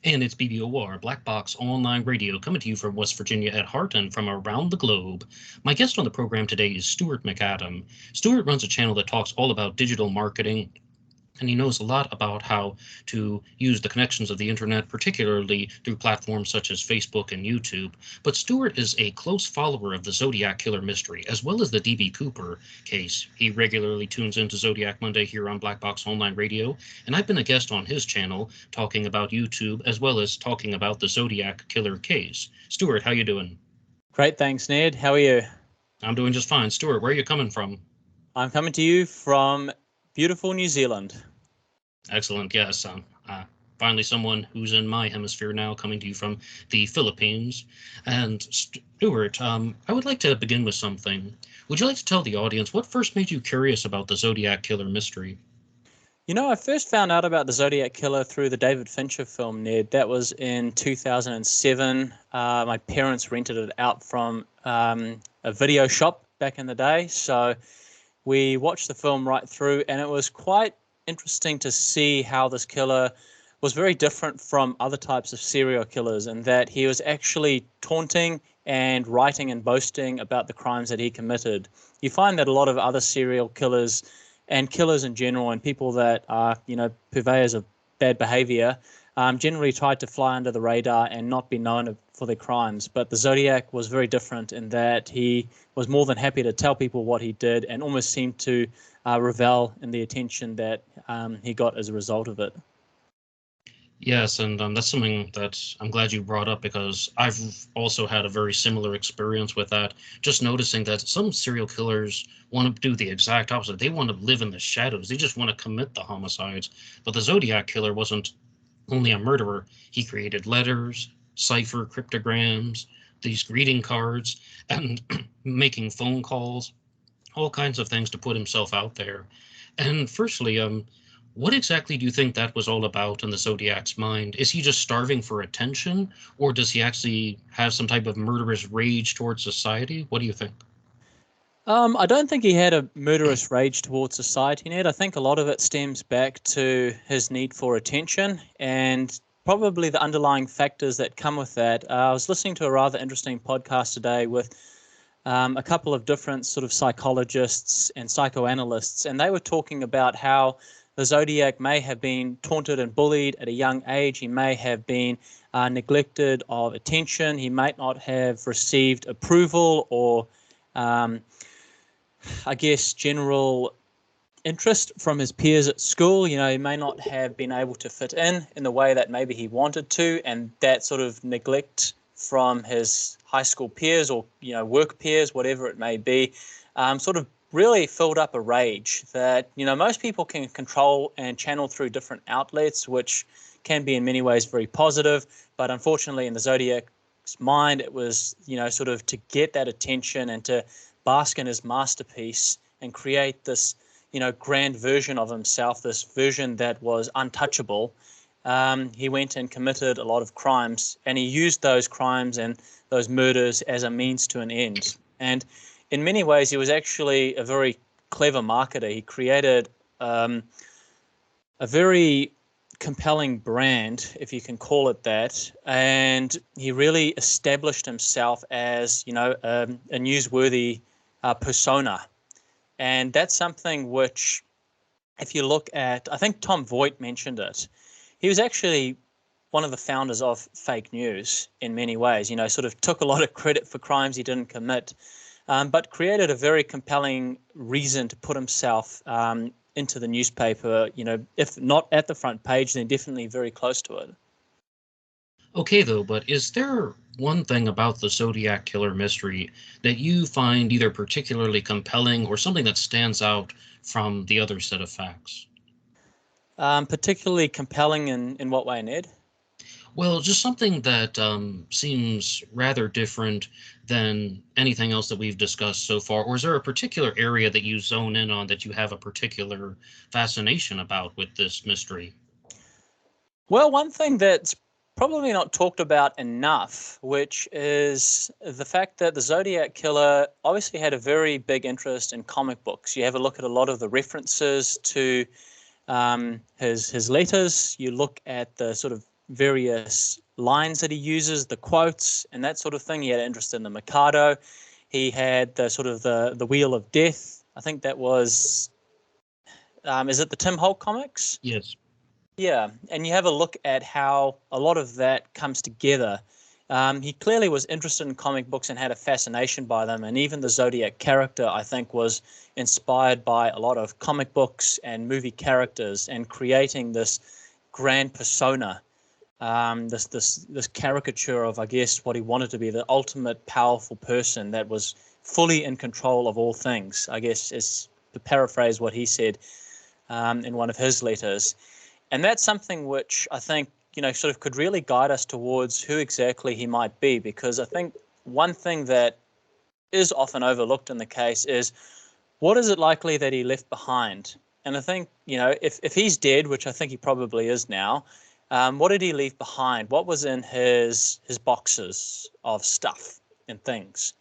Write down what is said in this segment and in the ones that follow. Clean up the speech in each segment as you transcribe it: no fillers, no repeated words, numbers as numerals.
And it's BBOR, Black Box Online Radio, coming to you from West Virginia at heart and from around the globe. My guest on the program today is Stuart MacAdam. Stuart runs a channel that talks all about digital marketing, and he knows a lot about how to use the connections of the internet, particularly through platforms such as Facebook and YouTube. But Stewart is a close follower of the Zodiac killer mystery, as well as the DB Cooper case. He regularly tunes into Zodiac Monday here on Black Box Online Radio, and I've been a guest on his channel talking about YouTube as well as talking about the Zodiac killer case. Stewart, how you doing? Great, thanks, Ned. How are you? I'm doing just fine. Stewart, where are you coming from? I'm coming to you from beautiful New Zealand. Excellent. Yes. Finally, someone who's in my hemisphere now, coming to you from the Philippines. And Stuart, I would like to begin with something. Would you like to tell the audience what first made you curious about the Zodiac killer mystery? You know, I first found out about the Zodiac Killer through the David Fincher film, Ned. That was in 2007. My parents rented it out from a video shop back in the day. So we watched the film right through, and it was quite interesting to see how this killer was very different from other types of serial killers, in that he was actually taunting and writing and boasting about the crimes that he committed. You find that a lot of other serial killers and killers in general, and people that are, purveyors of bad behavior, generally tried to fly under the radar and not be known for their crimes. But the Zodiac was very different in that he was more than happy to tell people what he did, and almost seemed to revel in the attention that he got as a result of it. Yes, and that's something that I'm glad you brought up, because I've also had a very similar experience with that. Just noticing that some serial killers want to do the exact opposite. They want to live in the shadows. They just want to commit the homicides. But the Zodiac killer wasn't only a murderer. He created letters, cipher, cryptograms, these greeting cards, and making phone calls, all kinds of things to put himself out there. And firstly, what exactly do you think that was all about in the Zodiac's mind? Is he just starving for attention, or does he actually have some type of murderous rage towards society? What do you think? I don't think he had a murderous rage towards society, Ned. I think a lot of it stems back to his need for attention and probably the underlying factors that come with that. I was listening to a rather interesting podcast today with a couple of different sort of psychologists and psychoanalysts, and they were talking about how the Zodiac may have been taunted and bullied at a young age. He may have been neglected of attention. He might not have received approval or I guess, general interest from his peers at school. He may not have been able to fit in the way that maybe he wanted to, and that sort of neglect from his high school peers or, work peers, whatever it may be, sort of really filled up a rage that, most people can control and channel through different outlets, which can be in many ways very positive. But unfortunately, in the Zodiac's mind, it was, sort of to get that attention and to bask in his masterpiece and create this, grand version of himself, this version that was untouchable. He went and committed a lot of crimes, and he used those crimes and those murders as a means to an end. And in many ways, he was actually a very clever marketer. He created a very compelling brand, if you can call it that, and he really established himself as, a newsworthy persona. And that's something which, if you look at, I think Tom Voigt mentioned it, he was actually one of the founders of fake news in many ways, sort of took a lot of credit for crimes he didn't commit, but created a very compelling reason to put himself into the newspaper, if not at the front page, then definitely very close to it. Okay, though, but is there one thing about the Zodiac killer mystery that you find either particularly compelling or something that stands out from the other set of facts? Particularly compelling in what way, Ned? Well, just something that seems rather different than anything else that we've discussed so far. Or is there a particular area that you zone in on that you have a particular fascination about with this mystery? Well, one thing that's probably not talked about enough, which is the fact that the Zodiac Killer obviously had a very big interest in comic books. You have a look at a lot of the references to his letters. You look at the sort of various lines that he uses, the quotes and that sort of thing. He had an interest in the Mikado. He had the sort of the Wheel of Death. I think that was, is it the Tim Holt comics? Yes. Yeah, and you have a look at how a lot of that comes together. He clearly was interested in comic books and had a fascination by them, and even the Zodiac character, I think, was inspired by a lot of comic books and movie characters, and creating this grand persona, this caricature of, I guess, what he wanted to be, the ultimate powerful person that was fully in control of all things, I guess, is to paraphrase what he said in one of his letters. And that's something which I think, sort of could really guide us towards who exactly he might be, because I think one thing that is often overlooked in the case is, what is it likely that he left behind? And I think, if he's dead, which I think he probably is now, what did he leave behind? What was in his boxes of stuff and things?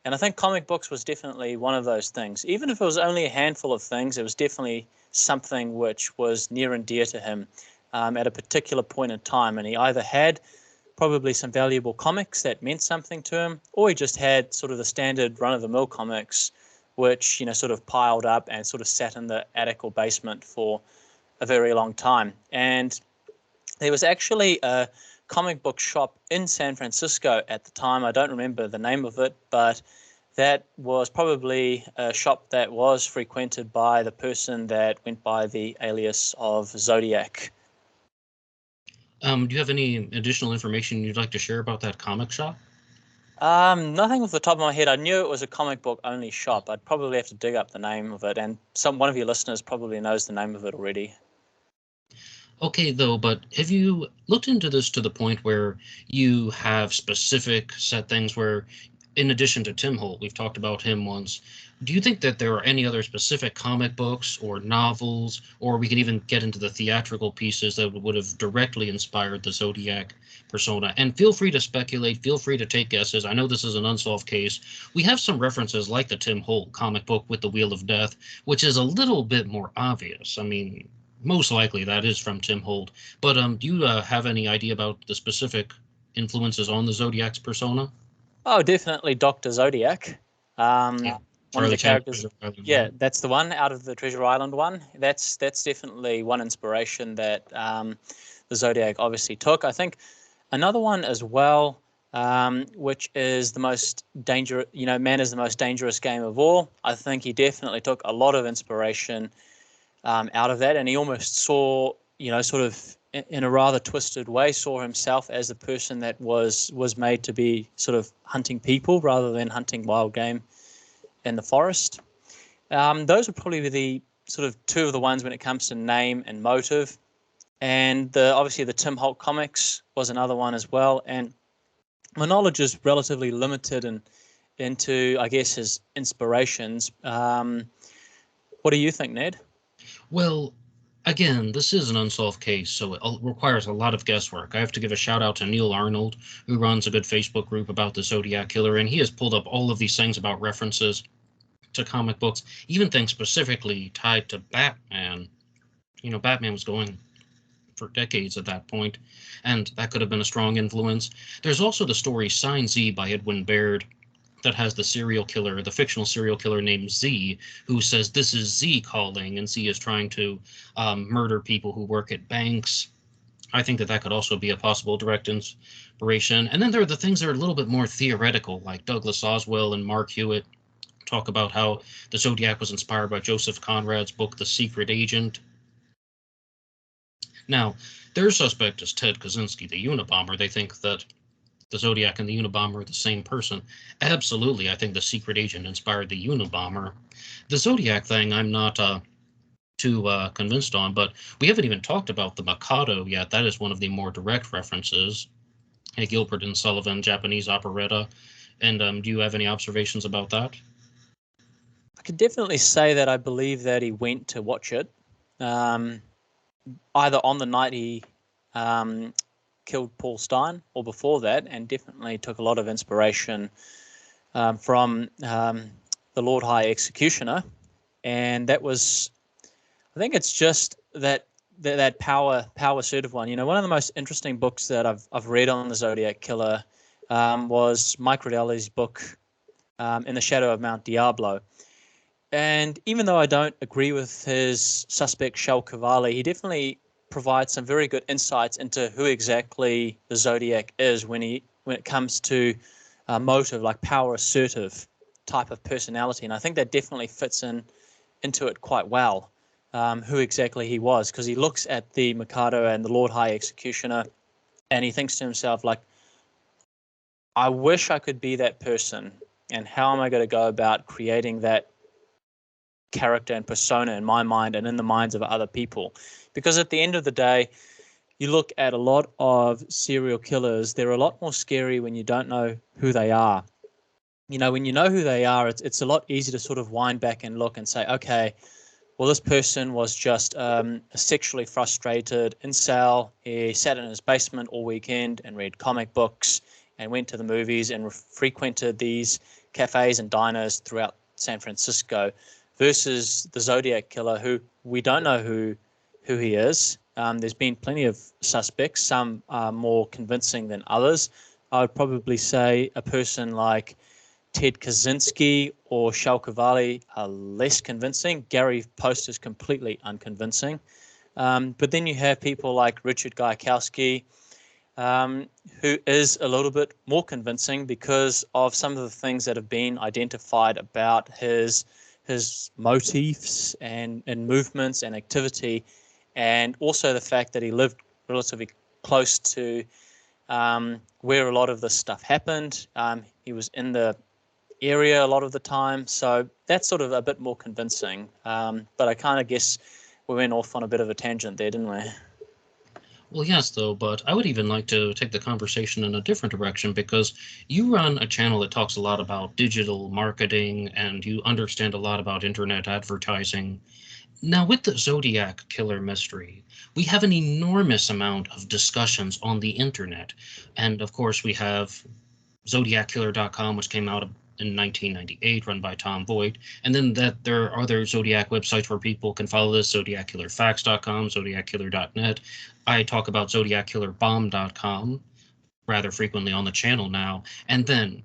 And I think comic books was definitely one of those things. Even if it was only a handful of things, it was definitely something which was near and dear to him at a particular point in time. And he either had probably some valuable comics that meant something to him, or he just had sort of the standard run-of-the-mill comics, which, sort of piled up and sort of sat in the attic or basement for a very long time. And there was actually a comic book shop in San Francisco at the time. I don't remember the name of it, but that was probably a shop that was frequented by the person that went by the alias of Zodiac. Do you have any additional information you'd like to share about that comic shop? Nothing off the top of my head. I knew it was a comic book only shop. I'd probably have to dig up the name of it, and one of your listeners probably knows the name of it already. Okay, though, but have you looked into this to the point where you have specific set things where, in addition to Tim Holt, we've talked about him once, do you think that there are any other specific comic books or novels, or we can even get into the theatrical pieces that would have directly inspired the Zodiac persona? And feel free to speculate, feel free to take guesses. I know this is an unsolved case. We have some references like the Tim Holt comic book with the Wheel of Death, which is a little bit more obvious. I mean, most likely that is from Tim Holt. But do you have any idea about the specific influences on the Zodiac's persona? Oh, definitely Dr. Zodiac. Yeah, One of Charlie the Chan. characters. Yeah, that's the one out of the Treasure Island one. That's definitely one inspiration that the Zodiac obviously took. I think another one as well, which is the most dangerous, man is the most dangerous game of all. I think he definitely took a lot of inspiration out of that, and he almost saw, sort of in a rather twisted way, saw himself as the person that was made to be sort of hunting people rather than hunting wild game in the forest. Those would probably be the sort of two of the ones when it comes to name and motive. And obviously the Tim Holt comics was another one as well. And my knowledge is relatively limited into, I guess, his inspirations. What do you think, Ned? Well, again, this is an unsolved case, so it requires a lot of guesswork. I have to give a shout out to Neil Arnold, who runs a good Facebook group about the Zodiac Killer, and he has pulled up all of these things about references to comic books, even things specifically tied to Batman. Batman was going for decades at that point, and that could have been a strong influence. There's also the story Sign Z by Edwin Baird, that has the serial killer, the fictional serial killer named Z, who says this is Z calling, and Z is trying to murder people who work at banks. I think that could also be a possible direct inspiration. And then there are the things that are a little bit more theoretical, like Douglas Oswell and Mark Hewitt talk about how the Zodiac was inspired by Joseph Conrad's book, The Secret Agent. Now, their suspect is Ted Kaczynski, the Unabomber. They think that the Zodiac and the Unabomber are the same person. Absolutely, I think the secret agent inspired the Unabomber. The Zodiac thing, I'm not too convinced on, but we haven't even talked about the Mikado yet. That is one of the more direct references. A Gilbert and Sullivan Japanese operetta. And do you have any observations about that? I could definitely say that I believe that he went to watch it, either on the night he killed Paul Stein or before that, and definitely took a lot of inspiration from the Lord High Executioner. And that was, I think it's just that that power assertive one. One of the most interesting books that I've read on the Zodiac Killer was Mike Rodelli's book, In the Shadow of Mount Diablo. And even though I don't agree with his suspect Shel Cavalli, he definitely provides some very good insights into who exactly the Zodiac is when it comes to motive, like power assertive type of personality. And I think that definitely fits into it quite well, who exactly he was, because he looks at the Mikado and the Lord High Executioner and he thinks to himself, like, I wish I could be that person, and how am I going to go about creating that character and persona in my mind and in the minds of other people? Because at the end of the day, you look at a lot of serial killers, they're a lot more scary when you don't know who they are. When you know who they are, it's a lot easier to sort of wind back and look and say, okay, well, this person was just a sexually frustrated incel. He sat in his basement all weekend and read comic books and went to the movies and frequented these cafes and diners throughout San Francisco, versus the Zodiac Killer, who we don't know who he is. There's been plenty of suspects. Some are more convincing than others. I would probably say a person like Ted Kaczynski or Shel Cavalli are less convincing. Gary Post is completely unconvincing. But then you have people like Richard Gajkowski, who is a little bit more convincing because of some of the things that have been identified about his motifs and movements and activity, and also the fact that he lived relatively close to where a lot of this stuff happened. He was in the area a lot of the time, so that's sort of a bit more convincing. But I kind of guess we went off on a bit of a tangent there, didn't we? Well, yes, though, but I would even like to take the conversation in a different direction, because you run a channel that talks a lot about digital marketing and you understand a lot about internet advertising. Now, with the Zodiac Killer mystery, we have an enormous amount of discussions on the internet. And of course, we have ZodiacKiller.com, which came out in 1998, run by Tom Voigt. And then there are other Zodiac websites where people can follow this: ZodiacKillerFacts.com, ZodiacKiller.net. I talk about ZodiacKillerBomb.com rather frequently on the channel now. And then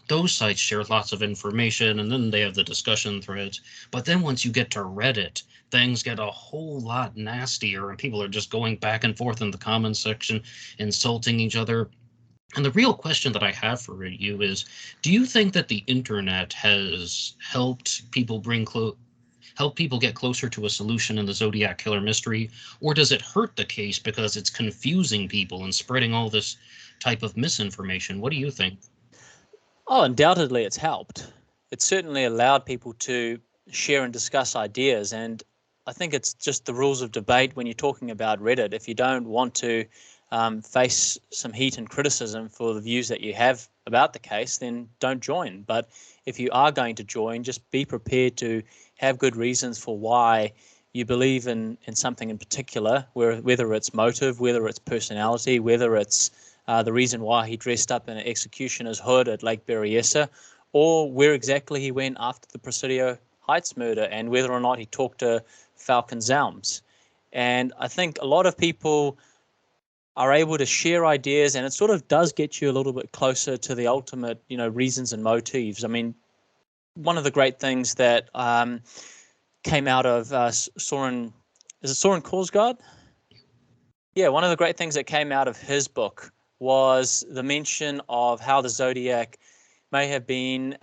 those sites share lots of information, and then they have the discussion threads. But then once you get to Reddit, things get a whole lot nastier, and people are just going back and forth in the comments section, insulting each other. And the real question that I have for you is, do you think that the internet has helped people help people get closer to a solution in the Zodiac Killer mystery, or does it hurt the case because it's confusing people and spreading all this type of misinformation? What do you think? Oh, undoubtedly it's helped. It certainly allowed people to share and discuss ideas, and I think it's just the rules of debate when you're talking about Reddit. If you don't want to face some heat and criticism for the views that you have about the case, then don't join. But if you are going to join, just be prepared to have good reasons for why you believe in something in particular, whether it's motive, whether it's personality, whether it's the reason why he dressed up in an executioner's hood at Lake Berryessa, or where exactly he went after the Presidio Heights murder, and whether or not he talked to Falcon Zelms. And I think a lot of people are able to share ideas, and it sort of does get you a little bit closer to the ultimate, reasons and motives. I mean, one of the great things that came out of Soren, is it Soren Korsgaard? Yeah, one of the great things that came out of his book was the mention of how the Zodiac may have been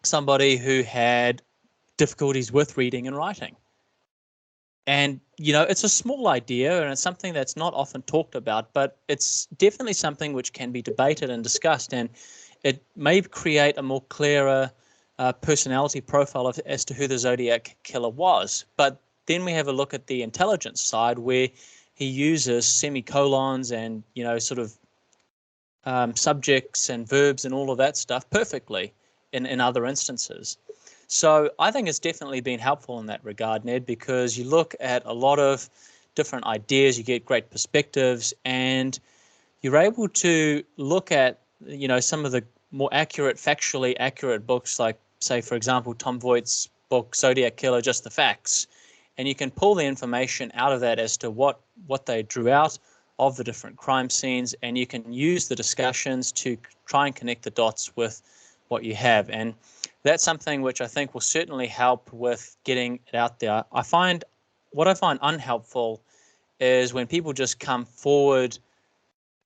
somebody who had difficulties with reading and writing. And, it's a small idea, and it's something that's not often talked about, but it's definitely something which can be debated and discussed, and it may create a more clearer personality profile as to who the Zodiac Killer was. But then we have a look at the intelligence side, where he uses semicolons and, sort of subjects and verbs and all of that stuff perfectly in other instances. So I think it's definitely been helpful in that regard, Ned, because you look at a lot of different ideas, you get great perspectives, and you're able to look at, some of the more factually accurate books, like, say, for example, Tom Voigt's book, Zodiac Killer, Just the Facts. and you can pull the information out of that as to what they drew out of the different crime scenes, and you can use the discussions to try and connect the dots with what you have. And that's something which I think will certainly help with getting it out there. What I find unhelpful is when people just come forward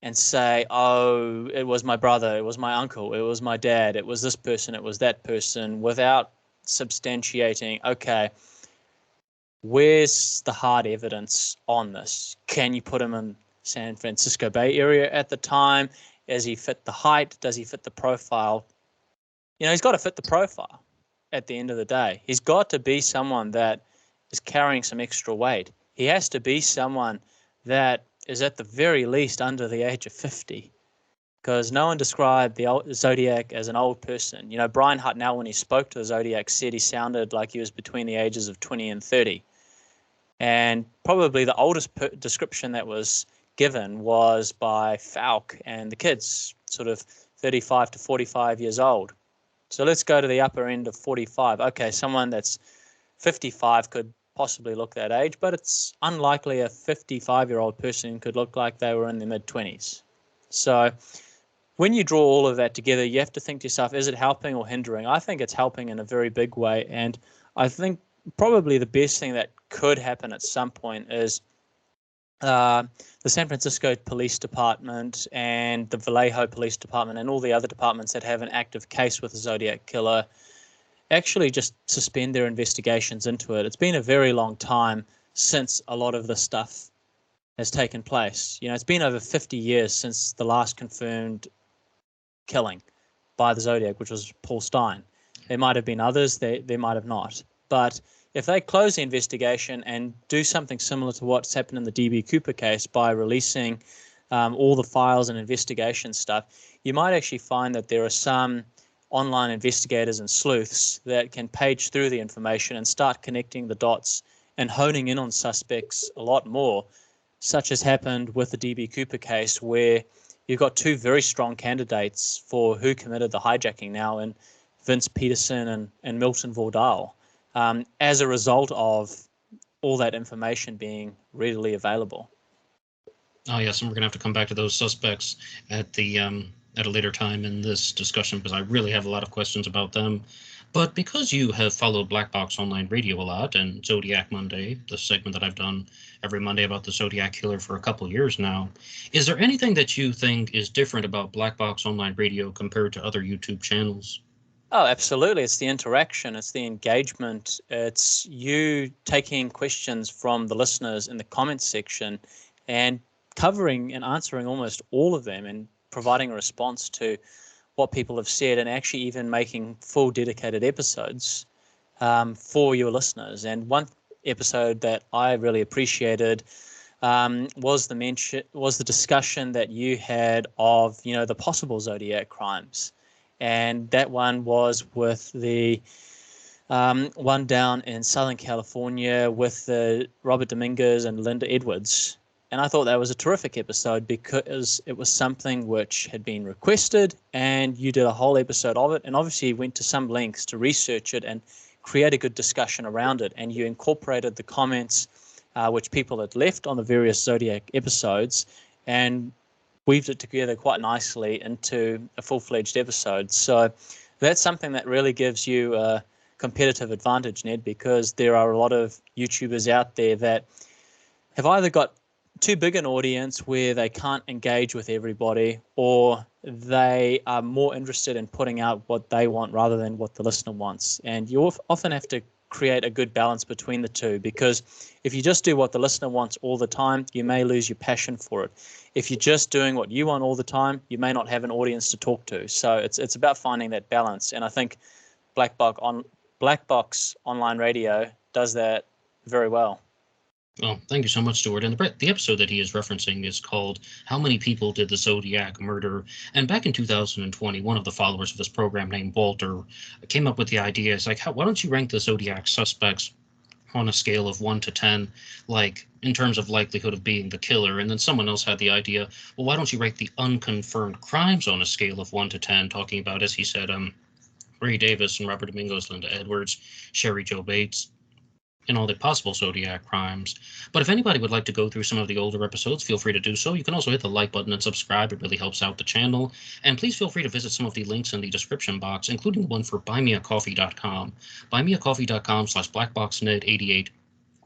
and say, oh, it was my brother, it was my uncle, it was my dad, it was this person, it was that person, without substantiating, okay, where's the hard evidence on this? Can you put him in San Francisco Bay Area at the time? Does he fit the height? Does he fit the profile? He's got to fit the profile at the end of the day. He's got to be someone that is carrying some extra weight. He has to be someone that is at the very least under the age of 50, because no one described the Zodiac as an old person. Brian Huttnell, when he spoke to the Zodiac, said he sounded like he was between the ages of 20 and 30. And probably the oldest description that was given was by Falk and the kids, sort of 35 to 45 years old. So let's go to the upper end of 45. Okay, someone that's 55 could possibly look that age, but it's unlikely a 55-year-old person could look like they were in their mid-20s. So when you draw all of that together, you have to think to yourself, is it helping or hindering? I think it's helping in a very big way, and I think probably the best thing that could happen at some point is the San Francisco Police Department and the Vallejo Police Department and all the other departments that have an active case with the Zodiac Killer actually just suspend their investigations into it. It's been a very long time since a lot of this stuff has taken place. It's been over 50 years since the last confirmed killing by the Zodiac, which was Paul Stein. There might have been others, there might have not. But if they close the investigation and do something similar to what's happened in the D.B. Cooper case by releasing all the files and investigation stuff, you might actually find that there are some online investigators and sleuths that can page through the information and start connecting the dots and honing in on suspects a lot more, such as happened with the D.B. Cooper case, where you've got two very strong candidates for who committed the hijacking now in Vince Peterson and Milton Vordal, as a result of all that information being readily available. Oh, yes, and we're going to have to come back to those suspects at a later time in this discussion, because I really have a lot of questions about them. But because you have followed Black Box Online Radio a lot and Zodiac Monday, the segment that I've done every Monday about the Zodiac Killer for a couple years now, is there anything that you think is different about Black Box Online Radio compared to other YouTube channels? Oh, absolutely. It's the interaction. It's the engagement. It's you taking questions from the listeners in the comments section and covering and answering almost all of them and providing a response to what people have said, and actually even making full dedicated episodes for your listeners. And one episode that I really appreciated was the discussion that you had of the possible Zodiac crimes, and that one was with the one down in Southern California with Robert Dominguez and Linda Edwards. And I thought that was a terrific episode because it was something which had been requested, and you did a whole episode of it, and obviously went to some lengths to research it and create a good discussion around it. And you incorporated the comments which people had left on the various Zodiac episodes and weaved it together quite nicely into a full-fledged episode. So that's something that really gives you a competitive advantage, Ned, because there are a lot of YouTubers out there that have either got too big an audience where they can't engage with everybody, or they are more interested in putting out what they want rather than what the listener wants. And you often have to create a good balance between the two, because if you just do what the listener wants all the time, you may lose your passion for it. If you're just doing what you want all the time, you may not have an audience to talk to. So it's about finding that balance. And I think Black Box Online Radio does that very well. Well, thank you so much, Stuart. And the episode that he is referencing is called How Many People Did the Zodiac Murder? And back in 2020, one of the followers of this program named Walter came up with the idea. It's like, why don't you rank the Zodiac suspects on a scale of 1 to 10, like in terms of likelihood of being the killer? And then someone else had the idea, well, why don't you rank the unconfirmed crimes on a scale of 1 to 10, talking about, as he said, Ray Davis and Robert Domingos, Linda Edwards, Sherry Jo Bates. in all the possible Zodiac crimes. But if anybody would like to go through some of the older episodes, feel free to do so. You can also hit the like button and subscribe. It really helps out the channel. And please feel free to visit some of the links in the description box, including the one for BuyMeACoffee.com. BuyMeACoffee.com/BlackBoxNet88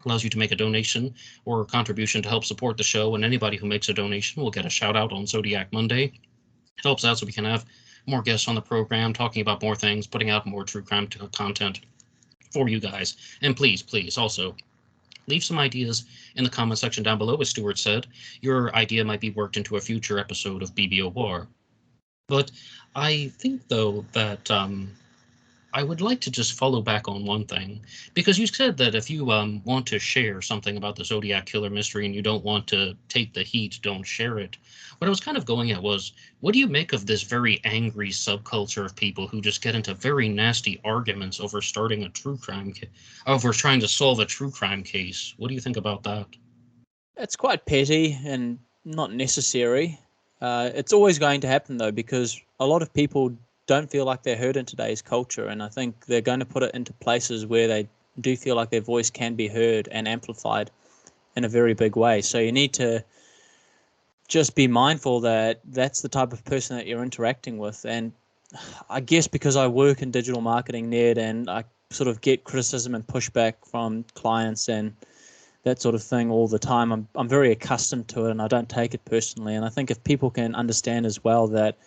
allows you to make a donation or a contribution to help support the show, and anybody who makes a donation will get a shout out on Zodiac Monday. It helps out so we can have more guests on the program, talking about more things, putting out more true crime content for you guys. And please, please, also, leave some ideas in the comment section down below. As Stuart said, your idea might be worked into a future episode of BBOR. But I think, though, that I would like to just follow back on one thing, because you said that if you want to share something about the Zodiac Killer mystery and you don't want to take the heat, don't share it. What I was kind of going at was, what do you make of this very angry subculture of people who just get into very nasty arguments over starting a true crime, over trying to solve a true crime case? What do you think about that? It's quite petty and not necessary. It's always going to happen, though, because a lot of people don't feel like they're heard in today's culture, and I think they're going to put it into places where they do feel like their voice can be heard and amplified in a very big way. So you need to just be mindful that that's the type of person that you're interacting with. And I guess because I work in digital marketing, Ned, and I sort of get criticism and pushback from clients and that sort of thing all the time, I'm very accustomed to it, and I don't take it personally. And I think if people can understand as well that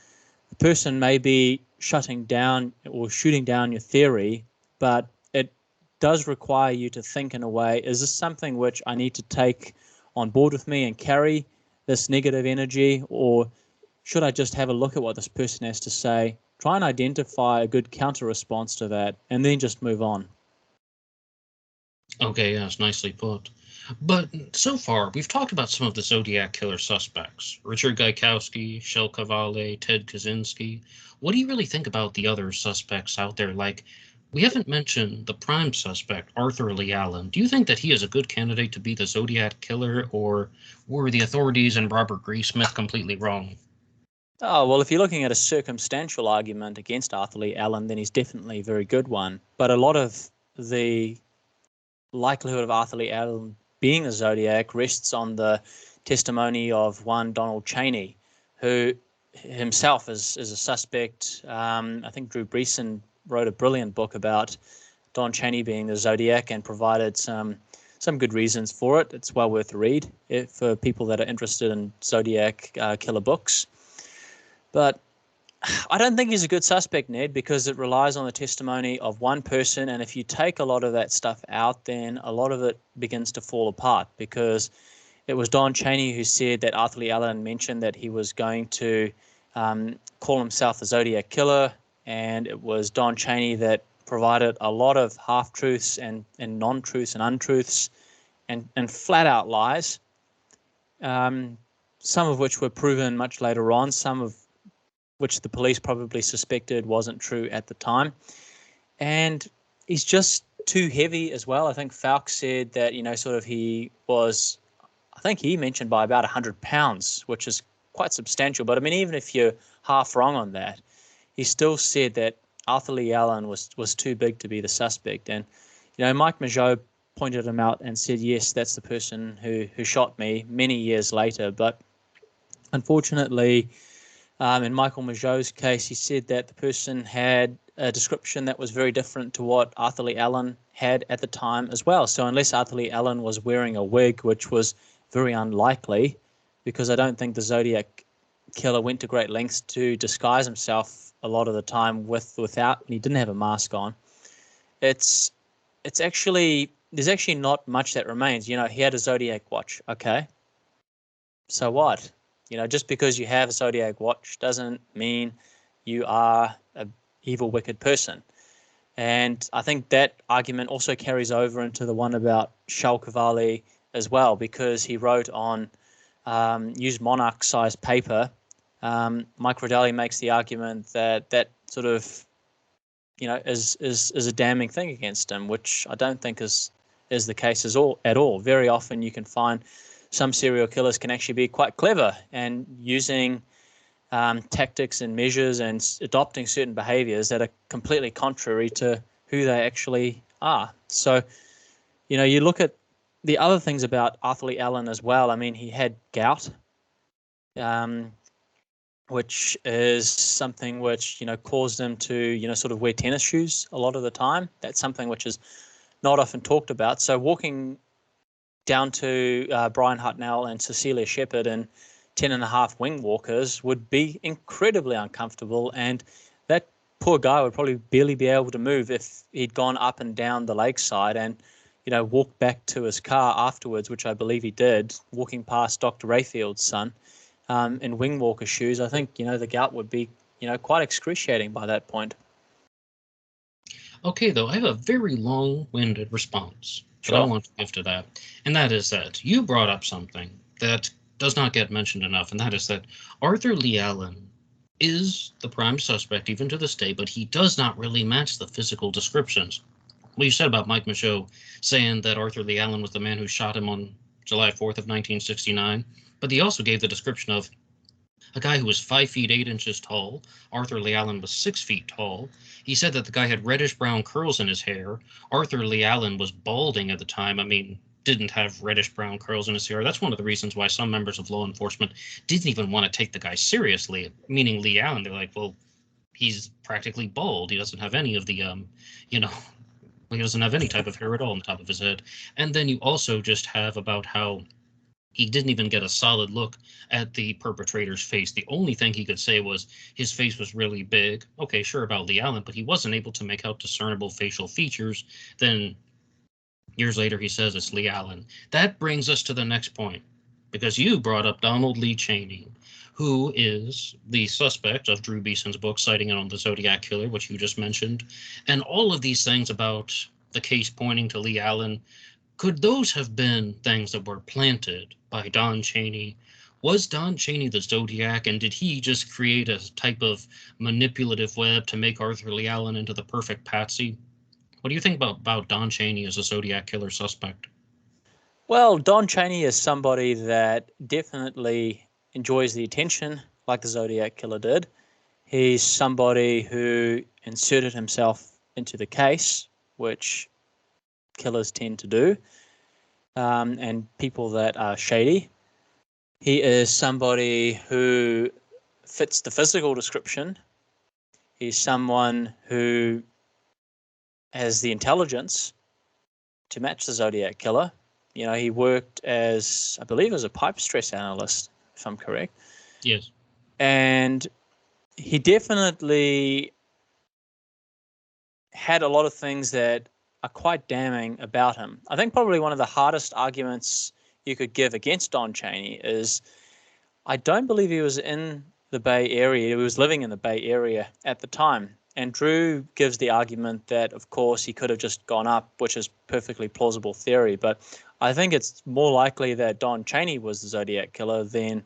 the person may be shutting down or shooting down your theory, but it does require you to think in a way, is this something which I need to take on board with me and carry this negative energy, or should I just have a look at what this person has to say, try and identify a good counter response to that, and then just move on? Okay, yes, nicely put. But so far, we've talked about some of the Zodiac Killer suspects: Richard Gaikowski, Shel Cavale, Ted Kaczynski. What do you really think about the other suspects out there? Like, we haven't mentioned the prime suspect, Arthur Lee Allen. Do you think that he is a good candidate to be the Zodiac Killer, or were the authorities and Robert Griesmith completely wrong? Oh, well, if you're looking at a circumstantial argument against Arthur Lee Allen, then he's definitely a very good one. But a lot of the likelihood of Arthur Lee Allen being the Zodiac rests on the testimony of one Donald Cheney, who himself is a suspect. I think Drew Breeson wrote a brilliant book about Don Cheney being the Zodiac and provided some good reasons for it. It's well worth a read for people that are interested in Zodiac killer books. But I don't think he's a good suspect, Ned, because it relies on the testimony of one person. And if you take a lot of that stuff out, then a lot of it begins to fall apart, because it was Don Cheney who said that Arthur Lee Allen mentioned that he was going to call himself the Zodiac Killer. And it was Don Cheney that provided a lot of half-truths and non-truths and untruths and flat-out lies, some of which were proven much later on, some of which the police probably suspected wasn't true at the time. And he's just too heavy as well. I think Falk said that, sort of he was, I think he mentioned by about 100 pounds, which is quite substantial. But I mean, even if you're half wrong on that, he still said that Arthur Lee Allen was too big to be the suspect. And, Mike Mageau pointed him out and said, yes, that's the person who shot me many years later. But unfortunately, in Michael Mageau's case, he said that the person had a description that was very different to what Arthur Lee Allen had at the time as well. So unless Arthur Lee Allen was wearing a wig, which was very unlikely, because I don't think the Zodiac Killer went to great lengths to disguise himself a lot of the time without, and he didn't have a mask on. There's actually not much that remains. He had a Zodiac watch. Okay, so what? Just because you have a Zodiac watch doesn't mean you are an evil, wicked person. And I think that argument also carries over into the one about Shel Cavale as well, because he wrote on used monarch-sized paper. Mike Rodelli makes the argument that sort of, is a damning thing against him, which I don't think is the case at all. Very often you can find some serial killers can actually be quite clever and using tactics and measures and adopting certain behaviors that are completely contrary to who they actually are. So, you look at the other things about Arthur Lee Allen as well. I mean, he had gout, which is something which, caused him to, sort of wear tennis shoes a lot of the time. That's something which is not often talked about. So walking down to Brian Hartnell and Cecilia Shepherd in 10.5 wing walkers would be incredibly uncomfortable, and that poor guy would probably barely be able to move if he'd gone up and down the lakeside and walked back to his car afterwards, which I believe he did, walking past Dr. Rayfield's son in wing walker shoes. I think the gout would be quite excruciating by that point. Okay, though, I have a very long-winded response that I Sure. want to give to that, and that is that you brought up something that does not get mentioned enough, and that is that Arthur Lee Allen is the prime suspect even to this day, but he does not really match the physical descriptions. What you said about Mike Michaud saying that Arthur Lee Allen was the man who shot him on July 4th of 1969, but he also gave the description of a guy who was 5 feet 8 inches tall. Arthur Lee Allen was 6 feet tall. He said that the guy had reddish brown curls in his hair. Arthur Lee Allen was balding at the time. I mean, didn't have reddish brown curls in his hair. That's one of the reasons why some members of law enforcement didn't even want to take the guy seriously, meaning Lee Allen. They're like, well, he's practically bald. He doesn't have any of the, you know, he doesn't have any type of hair at all on the top of his head. And then you also just have about how he didn't even get a solid look at the perpetrator's face. The only thing he could say was his face was really big. Okay, sure about Lee Allen, but he wasn't able to make out discernible facial features. Then years later, he says it's Lee Allen. That brings us to the next point, because you brought up Donald Lee Cheney, who is the suspect of Drew Beeson's book, citing it on the Zodiac Killer, which you just mentioned. And all of these things about the case pointing to Lee Allen, could those have been things that were planted by Don Cheney? Was Don Cheney the Zodiac, and did he just create a type of manipulative web to make Arthur Lee Allen into the perfect patsy? What do you think about Don Cheney as a Zodiac killer suspect? Well, Don Cheney is somebody that definitely enjoys the attention, like the Zodiac Killer did. He's somebody who inserted himself into the case, which killers tend to do, and people that are shady. He is somebody who fits the physical description. He's someone who has the intelligence to match the Zodiac Killer. He worked as, I believe, as a pipe stress analyst, if I'm correct. Yes. And he definitely had a lot of things that are quite damning about him. I think probably one of the hardest arguments you could give against Don Cheney is I don't believe he was in the Bay Area. He was living in the Bay Area at the time. And Drew gives the argument that, of course, he could have just gone up, which is perfectly plausible theory. But I think it's more likely that Don Cheney was the Zodiac Killer than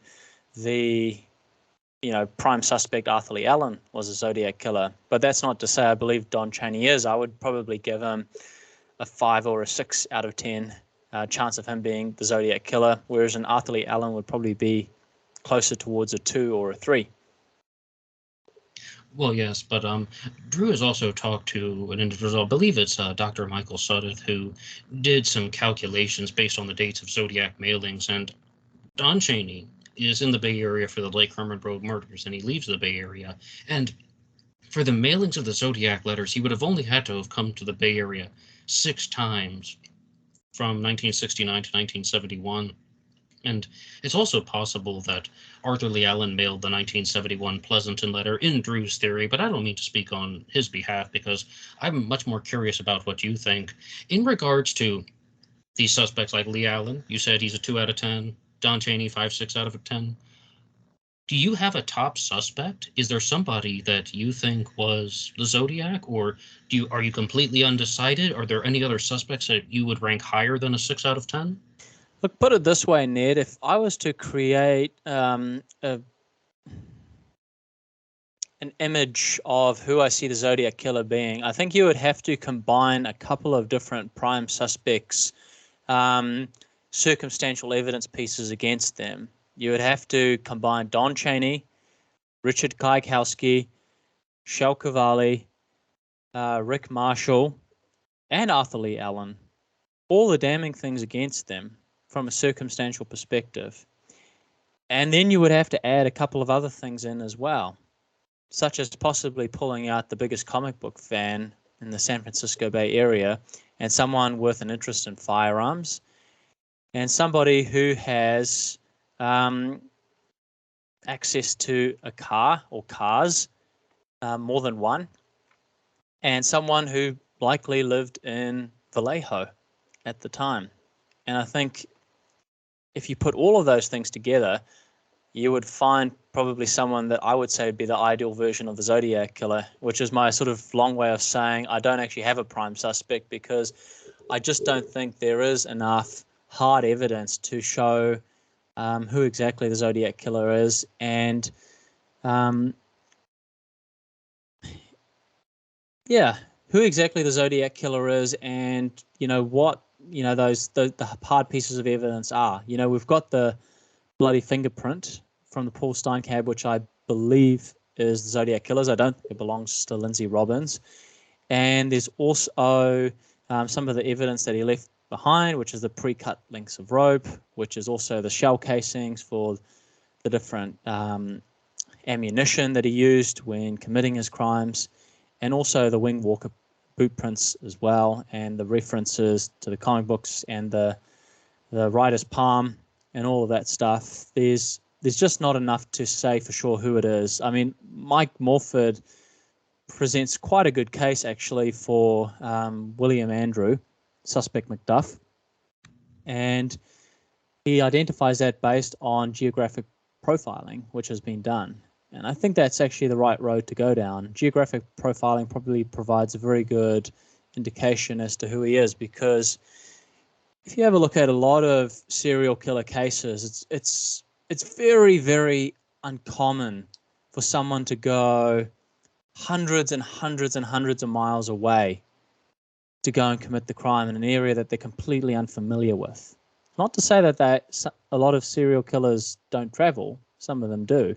the prime suspect Arthur Lee Allen was a Zodiac Killer. But that's not to say I believe Don Cheney is. I would probably give him a 5 or a 6 out of 10 chance of him being the Zodiac Killer, whereas an Arthur Lee Allen would probably be closer towards a 2 or a 3. Well, yes, but Drew has also talked to an individual, I believe it's Dr. Michael Sudduth, who did some calculations based on the dates of Zodiac mailings, and Don Cheney is in the Bay Area for the Lake Herman Road murders, and he leaves the Bay Area. And for the mailings of the Zodiac letters, he would have only had to have come to the Bay Area 6 times from 1969 to 1971. And it's also possible that Arthur Lee Allen mailed the 1971 Pleasanton letter in Drew's theory, but I don't mean to speak on his behalf because I'm much more curious about what you think. In regards to these suspects like Lee Allen, you said he's a 2 out of 10. Don Cheney, 5, 6 out of 10. Do you have a top suspect? Is there somebody that you think was the Zodiac, or are you completely undecided? Are there any other suspects that you would rank higher than a 6 out of 10? Look, put it this way, Ned. If I was to create an image of who I see the Zodiac Killer being, I think you would have to combine a couple of different prime suspects, circumstantial evidence pieces against them. You would have to combine Don Cheney, Richard Kwiatkowski, Shel Cavalli, Rick Marshall, and Arthur Lee Allen. all the damning things against them from a circumstantial perspective. And then you would have to add a couple of other things in as well, such as possibly pulling out the biggest comic book fan in the San Francisco Bay Area and someone with an interest in firearms and somebody who has access to a car or cars, more than one, and someone who likely lived in Vallejo at the time. And I think if you put all of those things together, you would find probably someone that I would say would be the ideal version of the Zodiac killer, which is my sort of long way of saying I don't actually have a prime suspect because I just don't think there is enough hard evidence to show who exactly the Zodiac killer is, and who exactly the Zodiac killer is, and what those the hard pieces of evidence are. We've got the bloody fingerprint from the Paul Stein cab, which I believe is the Zodiac killer's. I don't think it belongs to Lindsay Robbins. And there's also some of the evidence that he left behind, which is the pre-cut lengths of rope, which is also the shell casings for the different ammunition that he used when committing his crimes, and also the Wing Walker boot prints as well, and the references to the comic books and the writer's palm and all of that stuff. There's just not enough to say for sure who it is. I mean, Mike Morford presents quite a good case actually for William Andrew, suspect McDuff, and he identifies that based on geographic profiling, which has been done. And I think that's actually the right road to go down. Geographic profiling probably provides a very good indication as to who he is, because if you have a look at a lot of serial killer cases, it's very, very uncommon for someone to go hundreds and hundreds and hundreds of miles away to go and commit the crime in an area that they're completely unfamiliar with. Not to say that a lot of serial killers don't travel, some of them do,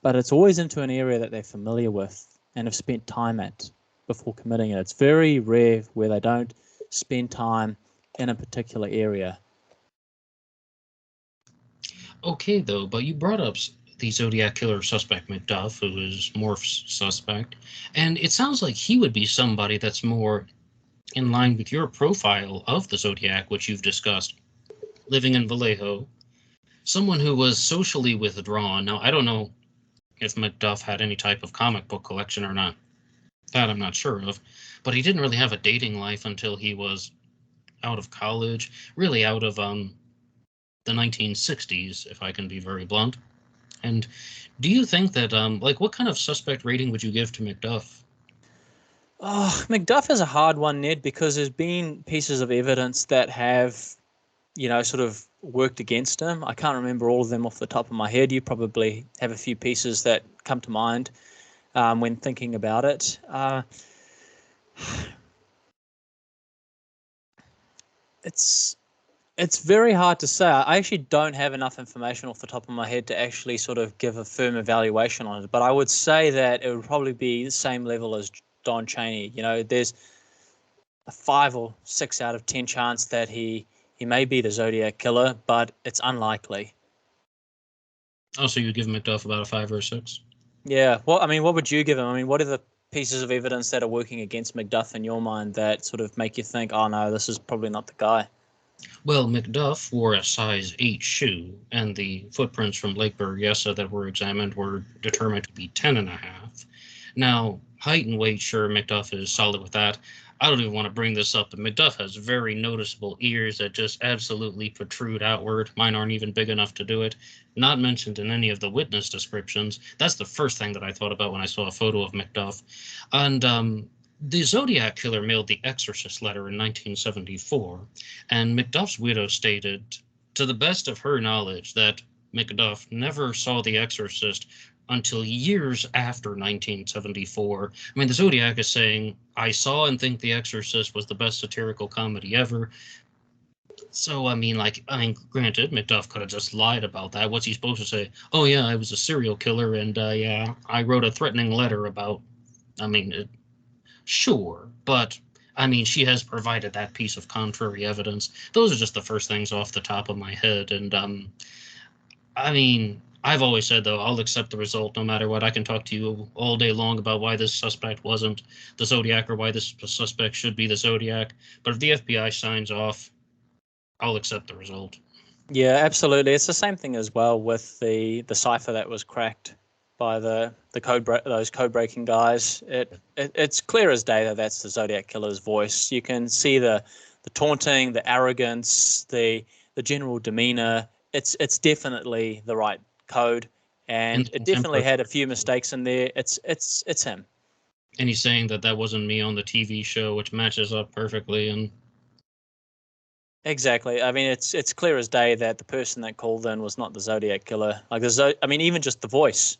but it's always into an area that they're familiar with and have spent time at before committing it. It's very rare where they don't spend time in a particular area. Okay, though, but you brought up the Zodiac killer suspect McDuff, who is Morph's suspect, and it sounds like he would be somebody that's more in line with your profile of the Zodiac, which you've discussed, living in Vallejo, someone who was socially withdrawn. Now, I don't know if McDuff had any type of comic book collection or not. That I'm not sure of, but he didn't really have a dating life until he was out of college, really out of the 1960s, if I can be very blunt. And do you think that, what kind of suspect rating would you give to McDuff? Oh, McDuff is a hard one, Ned, because there's been pieces of evidence that have, sort of worked against him. I can't remember all of them off the top of my head. You probably have a few pieces that come to mind when thinking about it. It's very hard to say. I actually don't have enough information off the top of my head to actually sort of give a firm evaluation on it. But I would say that it would probably be the same level as Don Chaney. There's a 5 or 6 out of 10 chance that he may be the Zodiac killer, but it's unlikely. Oh, so you give McDuff about a 5 or a 6? Yeah. Well, I mean, what would you give him? I mean, what are the pieces of evidence that are working against McDuff in your mind that sort of make you think, oh, no, this is probably not the guy? Well, McDuff wore a size 8 shoe, and the footprints from Lake Berryessa that were examined were determined to be 10.5. Now, height and weight, sure, McDuff is solid with that. I don't even want to bring this up, but McDuff has very noticeable ears that just absolutely protrude outward. Mine aren't even big enough to do it. Not mentioned in any of the witness descriptions. That's the first thing that I thought about when I saw a photo of McDuff. And the Zodiac killer mailed the Exorcist letter in 1974, and McDuff's widow stated, to the best of her knowledge, that McDuff never saw The Exorcist until years after 1974. I mean, the Zodiac is saying, I saw and think The Exorcist was the best satirical comedy ever. So, granted, McDuff could have just lied about that. What's he supposed to say? Oh, yeah, I was a serial killer, and, I wrote a threatening letter about, sure, but I mean, she has provided that piece of contrary evidence. Those are just the first things off the top of my head. And I mean, I've always said, though, I'll accept the result no matter what. I can talk to you all day long about why this suspect wasn't the Zodiac or why this suspect should be the Zodiac. But if the FBI signs off, I'll accept the result. Yeah, absolutely. It's the same thing as well with the cipher that was cracked by those code breaking guys. It's clear as day that that's the Zodiac killer's voice. You can see the taunting, the arrogance, the general demeanor. It's definitely the right code, And and the it definitely contemporary. had a few mistakes in there. It's him. And he's saying that that wasn't me on the TV show, which matches up perfectly. And Exactly. I mean, it's clear as day that the person that called in was not the Zodiac killer. Like I mean, even just the voice.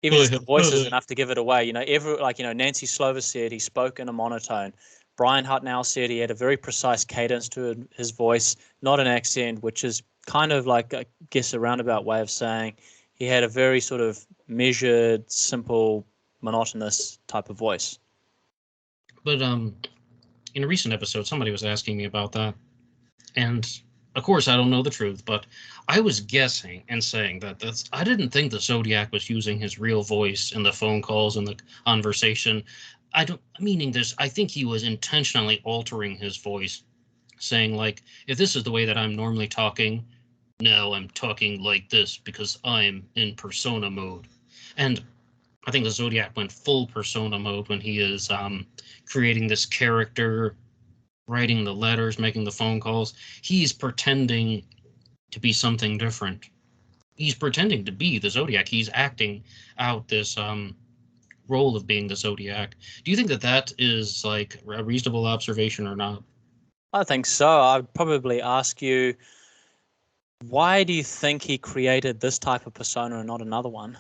Even just the voice is enough to give it away. Nancy Slover said he spoke in a monotone. Brian Hartnell said he had a very precise cadence to his voice, not an accent, which is kind of like, I guess, a roundabout way of saying he had a very sort of measured, simple, monotonous type of voice. But in a recent episode, somebody was asking me about that, and of course, I don't know the truth, but I was guessing and saying that I didn't think the Zodiac was using his real voice in the phone calls and the conversation. I don't meaning this. I think he was intentionally altering his voice, saying like, if this is the way that I'm normally talking, now I'm talking like this because I'm in persona mode. And I think the Zodiac went full persona mode when he is creating this character, writing the letters, making the phone calls. He's pretending to be something different. He's pretending to be the Zodiac. He's acting out this role of being the Zodiac. Do you think that that is like a reasonable observation or not? I think so. I'd probably ask you, why do you think he created this type of persona and not another one?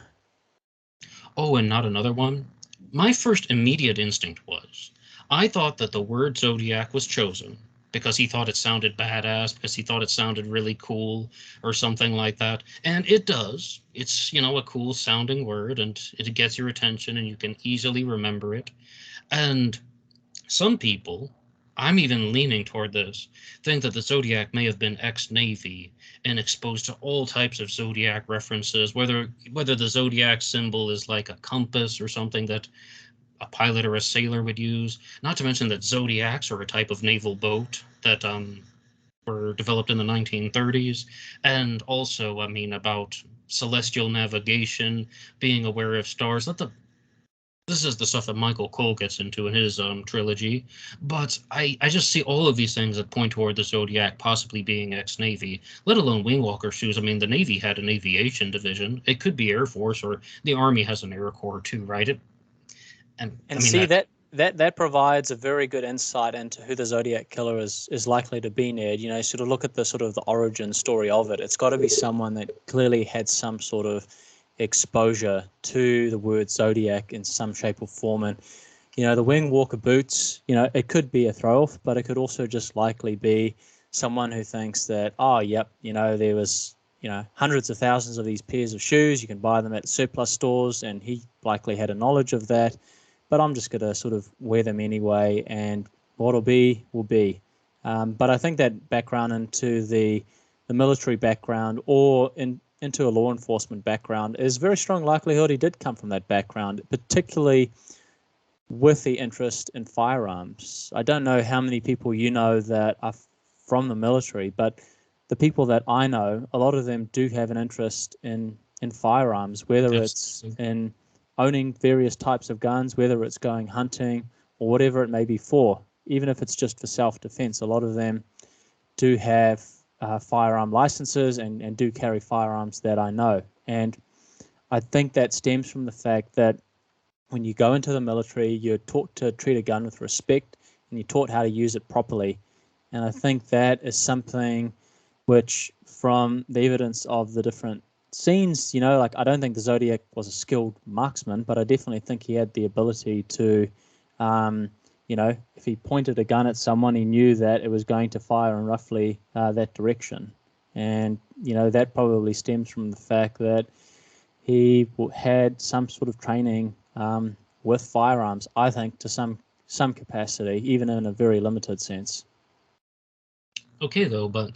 Oh, and not another one? My first immediate instinct was I thought that the word Zodiac was chosen because he thought it sounded badass, because he thought it sounded really cool or something like that. And it does. It's, a cool sounding word and it gets your attention and you can easily remember it. And some people, I'm even leaning toward this, think that the Zodiac may have been ex-Navy and exposed to all types of Zodiac references, whether the Zodiac symbol is like a compass or something that a pilot or a sailor would use. Not to mention that Zodiacs are a type of naval boat that were developed in the 1930s. And also, I mean, about celestial navigation, being aware of stars. This is the stuff that Michael Cole gets into in his trilogy. But I just see all of these things that point toward the Zodiac possibly being ex-Navy, let alone Wingwalker shoes. I mean, the Navy had an aviation division. It could be Air Force, or the Army has an Air Corps too, right? And I And mean, see that provides a very good insight into who the Zodiac killer is likely to be, Ned. Sort of look at the origin story of it. It's got to be someone that clearly had some sort of exposure to the word Zodiac in some shape or form. And the wing walker boots, it could be a throw off, but it could also just likely be someone who thinks that, oh, yep, there was hundreds of thousands of these pairs of shoes. You can buy them at surplus stores, and he likely had a knowledge of that. But I'm just going to sort of wear them anyway, and what'll be will be. But I think that background into the military background or into a law enforcement background is very strong likelihood he did come from that background, particularly with the interest in firearms. I don't know how many people that are from the military, but the people that I know, a lot of them do have an interest in firearms, whether it's in owning various types of guns, whether it's going hunting or whatever it may be for, even if it's just for self-defense. A lot of them do have firearm licenses and do carry firearms that I know. And I think that stems from the fact that when you go into the military, you're taught to treat a gun with respect and you're taught how to use it properly. And I think that is something which, from the evidence of the different scenes, like I don't think the Zodiac was a skilled marksman, but I definitely think he had the ability to, if he pointed a gun at someone, he knew that it was going to fire in roughly that direction. And, that probably stems from the fact that he had some sort of training with firearms, I think, to some some capacity, even in a very limited sense. Okay, though, but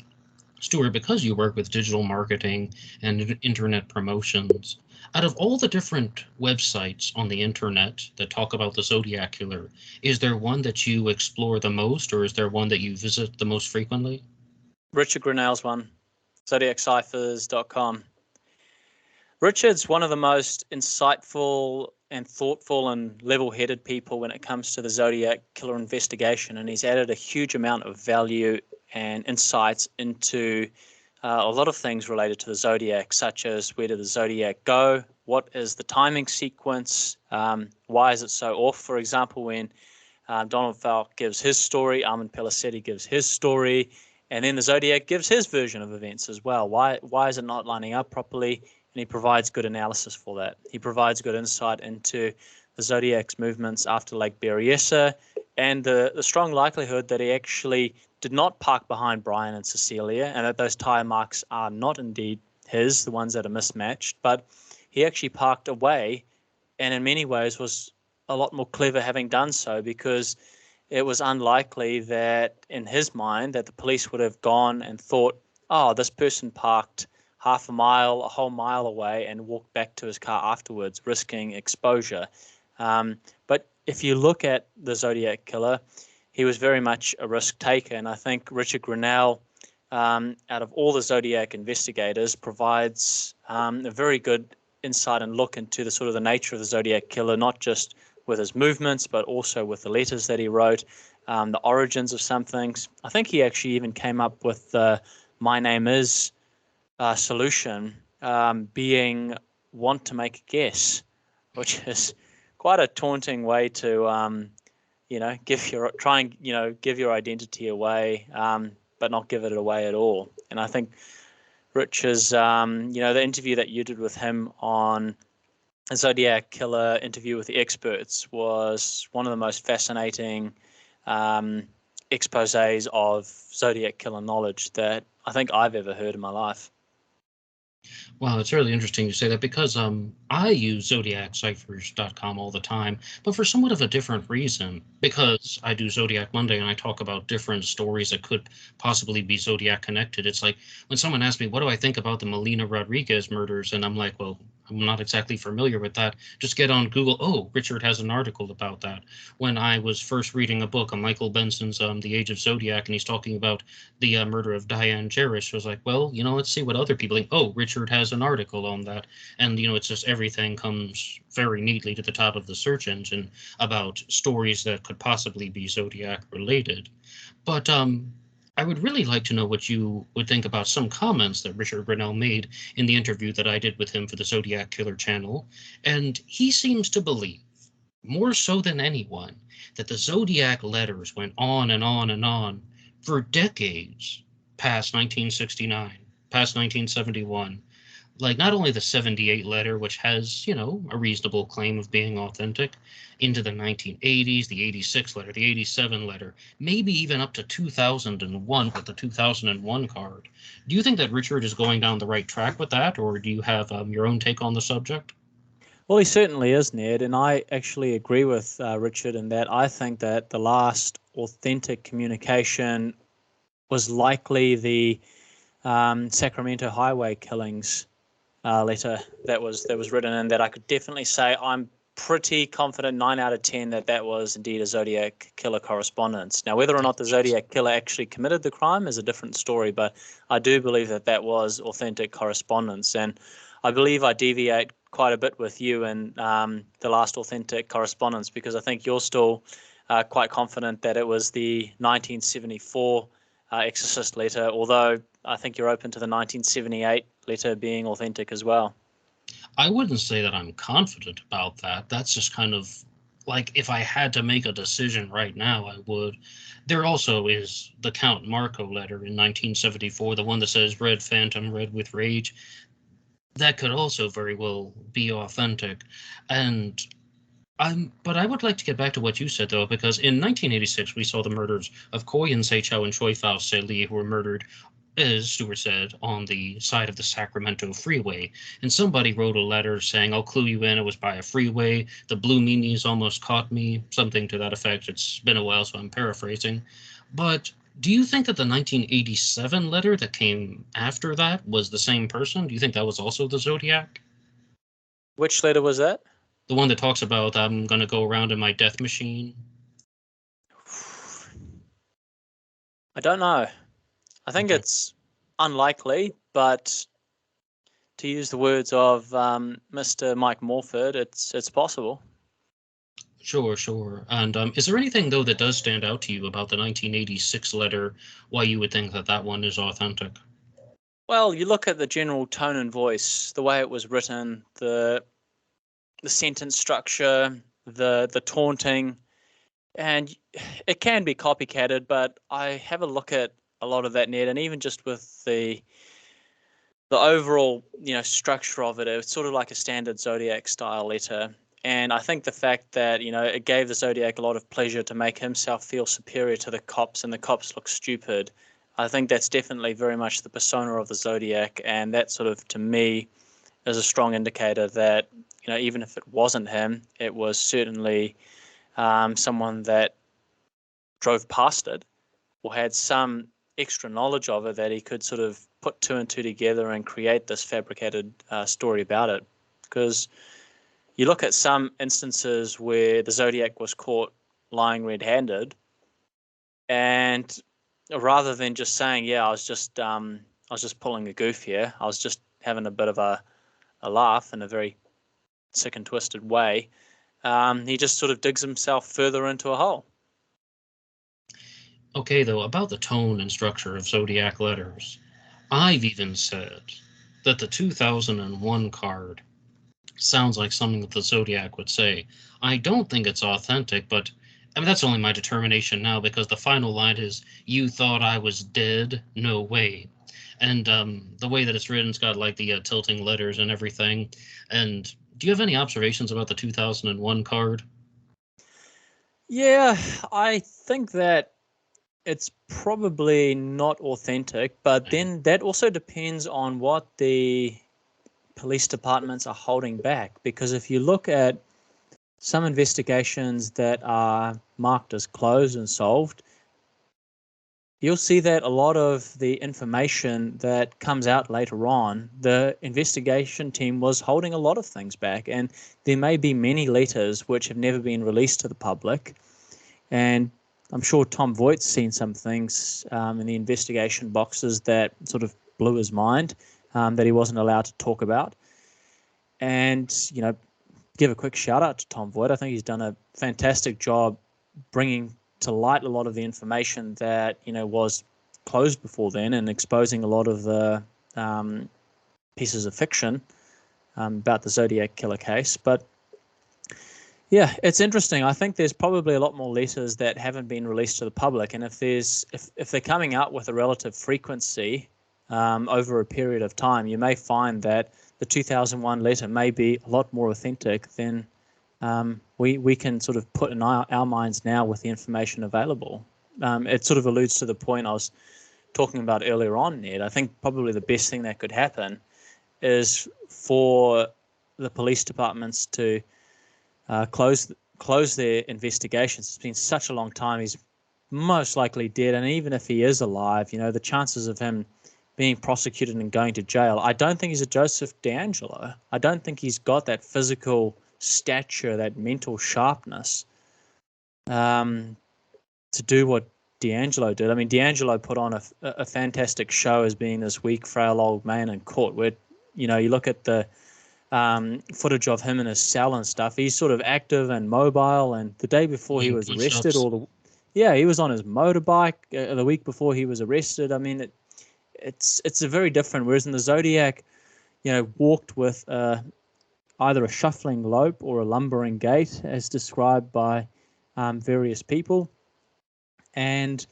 Stuart, because you work with digital marketing and internet promotions, out of all the different websites on the internet that talk about the Zodiac Killer, is there one that you explore the most, or is there one that you visit the most frequently? Richard Grinnell's one, ZodiacCiphers.com. Richard's one of the most insightful and thoughtful and level-headed people when it comes to the Zodiac Killer investigation, and he's added a huge amount of value and insights into a lot of things related to the Zodiac, such as where did the Zodiac go, what is the timing sequence, why is it so off, for example, when Donald Falk gives his story, Armin Pelicetti gives his story, and then the Zodiac gives his version of events as well. Why is it not lining up properly? And he provides good analysis for that. He provides good insight into the Zodiac's movements after Lake Berryessa and the strong likelihood that he actually did not park behind Brian and Cecilia, and that those tire marks are not indeed his, the ones that are mismatched, but he actually parked away, and in many ways was a lot more clever having done so, because it was unlikely that in his mind that the police would have gone and thought, oh, this person parked half a mile, a whole mile away and walked back to his car afterwards, risking exposure. But if you look at the Zodiac Killer, he was very much a risk taker. And I think Richard Grinnell, out of all the Zodiac investigators, provides a very good insight and look into the sort of the nature of the Zodiac Killer, not just with his movements, but also with the letters that he wrote, the origins of some things. I think he actually even came up with the "My Name Is" solution, being want to make a guess, which is quite a taunting way to, give your identity away, but not give it away at all. And I think Rich's, the interview that you did with him on a Zodiac Killer interview with the experts was one of the most fascinating exposés of Zodiac Killer knowledge that I think I've ever heard in my life. Wow, it's really interesting you say that because I use ZodiacCiphers.com all the time, but for somewhat of a different reason. Because I do Zodiac Monday and I talk about different stories that could possibly be Zodiac connected. It's like when someone asks me, what do I think about the Melina Rodriguez murders? And I'm like, well, I'm not exactly familiar with that. Just get on Google. Oh, Richard has an article about that. When I was first reading a book on Michael Benson's The Age of Zodiac, and he's talking about the murder of Diane Jerish, I was like, well, let's see what other people think. Oh, Richard has an article on that. And, it's just everything comes very neatly to the top of the search engine about stories that could possibly be Zodiac related. But I would really like to know what you would think about some comments that Richard Grinnell made in the interview that I did with him for the Zodiac Killer channel. And he seems to believe, more so than anyone, that the Zodiac letters went on and on and on for decades past 1969, past 1971. Like not only the 78 letter, which has, a reasonable claim of being authentic, into the 1980s, the 86 letter, the 87 letter, maybe even up to 2001 with the 2001 card. Do you think that Richard is going down the right track with that, or do you have your own take on the subject? Well, he certainly is, Ned, and I actually agree with Richard in that I think that the last authentic communication was likely the Sacramento highway killings letter that was written, and that I could definitely say I'm pretty confident 9 out of 10 that was indeed a Zodiac Killer correspondence. Now, whether or not the Zodiac Killer actually committed the crime is a different story, but I do believe that was authentic correspondence, and I believe I deviate quite a bit with you in the last authentic correspondence, because I think you're still quite confident that it was the 1974 Exorcist letter, although I think you're open to the 1978 letter being authentic as well. I wouldn't say that I'm confident about that. That's just kind of like if I had to make a decision right now, I would. There also is the Count Marco letter in 1974, the one that says Red Phantom, Red with Rage. That could also very well be authentic. And but I would like to get back to what you said, though, because in 1986, we saw the murders of Koyan Seichao and Choi Fao Se Li, who were murdered as Stuart said, on the side of the Sacramento freeway. And somebody wrote a letter saying, I'll clue you in, it was by a freeway. The blue meanies almost caught me, something to that effect. It's been a while, so I'm paraphrasing. But do you think that the 1987 letter that came after that was the same person? Do you think that was also the Zodiac? Which letter was that? The one that talks about, I'm going to go around in my death machine? I don't know. I think Okay. it's unlikely, but to use the words of Mr. Mike Morford, it's possible. Sure, sure. And is there anything, though, that does stand out to you about the 1986 letter, why you would think that that one is authentic? Well, you look at the general tone and voice, the way it was written, the sentence structure, the taunting, and it can be copycatted, but I have a look at a lot of that net, and even just with the overall structure of it, it's sort of like a standard Zodiac style letter. And I think the fact that it gave the Zodiac a lot of pleasure to make himself feel superior to the cops, and the cops look stupid. I think that's definitely very much the persona of the Zodiac, and that sort of, to me, is a strong indicator that even if it wasn't him, it was certainly someone that drove past it or had some extra knowledge of it, that he could sort of put two and two together and create this fabricated story about it. Because you look at some instances where the Zodiac was caught lying red-handed, and rather than just saying, "Yeah, I was just pulling a goof here. I was just having a bit of a laugh in a very sick and twisted way," he just sort of digs himself further into a hole. Okay, though, about the tone and structure of Zodiac letters, I've even said that the 2001 card sounds like something that the Zodiac would say. I don't think it's authentic, but I mean, that's only my determination now because the final line is, You thought I was dead? No way. And the way that it's written, it's got like the tilting letters and everything. And do you have any observations about the 2001 card? Yeah, I think that it's probably not authentic, but then that also depends on what the police departments are holding back. Because if you look at some investigations that are marked as closed and solved, you'll see that a lot of the information that comes out later on, the investigation team was holding a lot of things back. And there may be many letters which have never been released to the public. And I'm sure Tom Voigt's seen some things in the investigation boxes that sort of blew his mind, that he wasn't allowed to talk about. And, give a quick shout out to Tom Voight. I think he's done a fantastic job bringing to light a lot of the information that, was closed before then, and exposing a lot of the pieces of fiction about the Zodiac killer case. But yeah, it's interesting. I think there's probably a lot more letters that haven't been released to the public, and if they're coming out with a relative frequency over a period of time, you may find that the 2001 letter may be a lot more authentic than we can sort of put in our minds now with the information available. It sort of alludes to the point I was talking about earlier on, Ned. I think probably the best thing that could happen is for the police departments to close their investigations. It's been such a long time. He's most likely dead, and even if he is alive, the chances of him being prosecuted and going to jail, I don't think he's a Joseph D'Angelo. I don't think he's got that physical stature, that mental sharpness to do what D'Angelo did. I mean, D'Angelo put on a fantastic show as being this weak, frail old man in court, where you look at the footage of him in his cell and stuff. He's sort of active and mobile. And the day before he Doing was arrested, push-ups. he was on his motorbike the week before he was arrested. I mean, it's a very different. Whereas in the Zodiac, walked with either a shuffling lope or a lumbering gait, as described by various people, and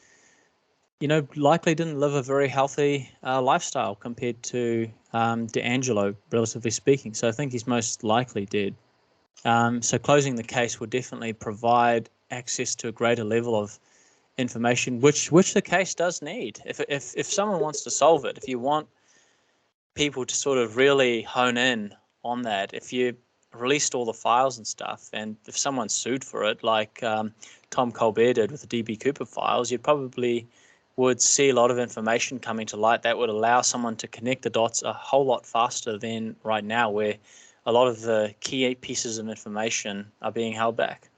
likely didn't live a very healthy lifestyle compared to D'Angelo, relatively speaking. So I think he's most likely dead. So closing the case would definitely provide access to a greater level of information, which the case does need. If someone wants to solve it, if you want people to sort of really hone in on that, if you released all the files and stuff, and if someone's sued for it, like Tom Colbert did with the DB Cooper files, you probably would see a lot of information coming to light that would allow someone to connect the dots a whole lot faster than right now, where a lot of the key pieces of information are being held back.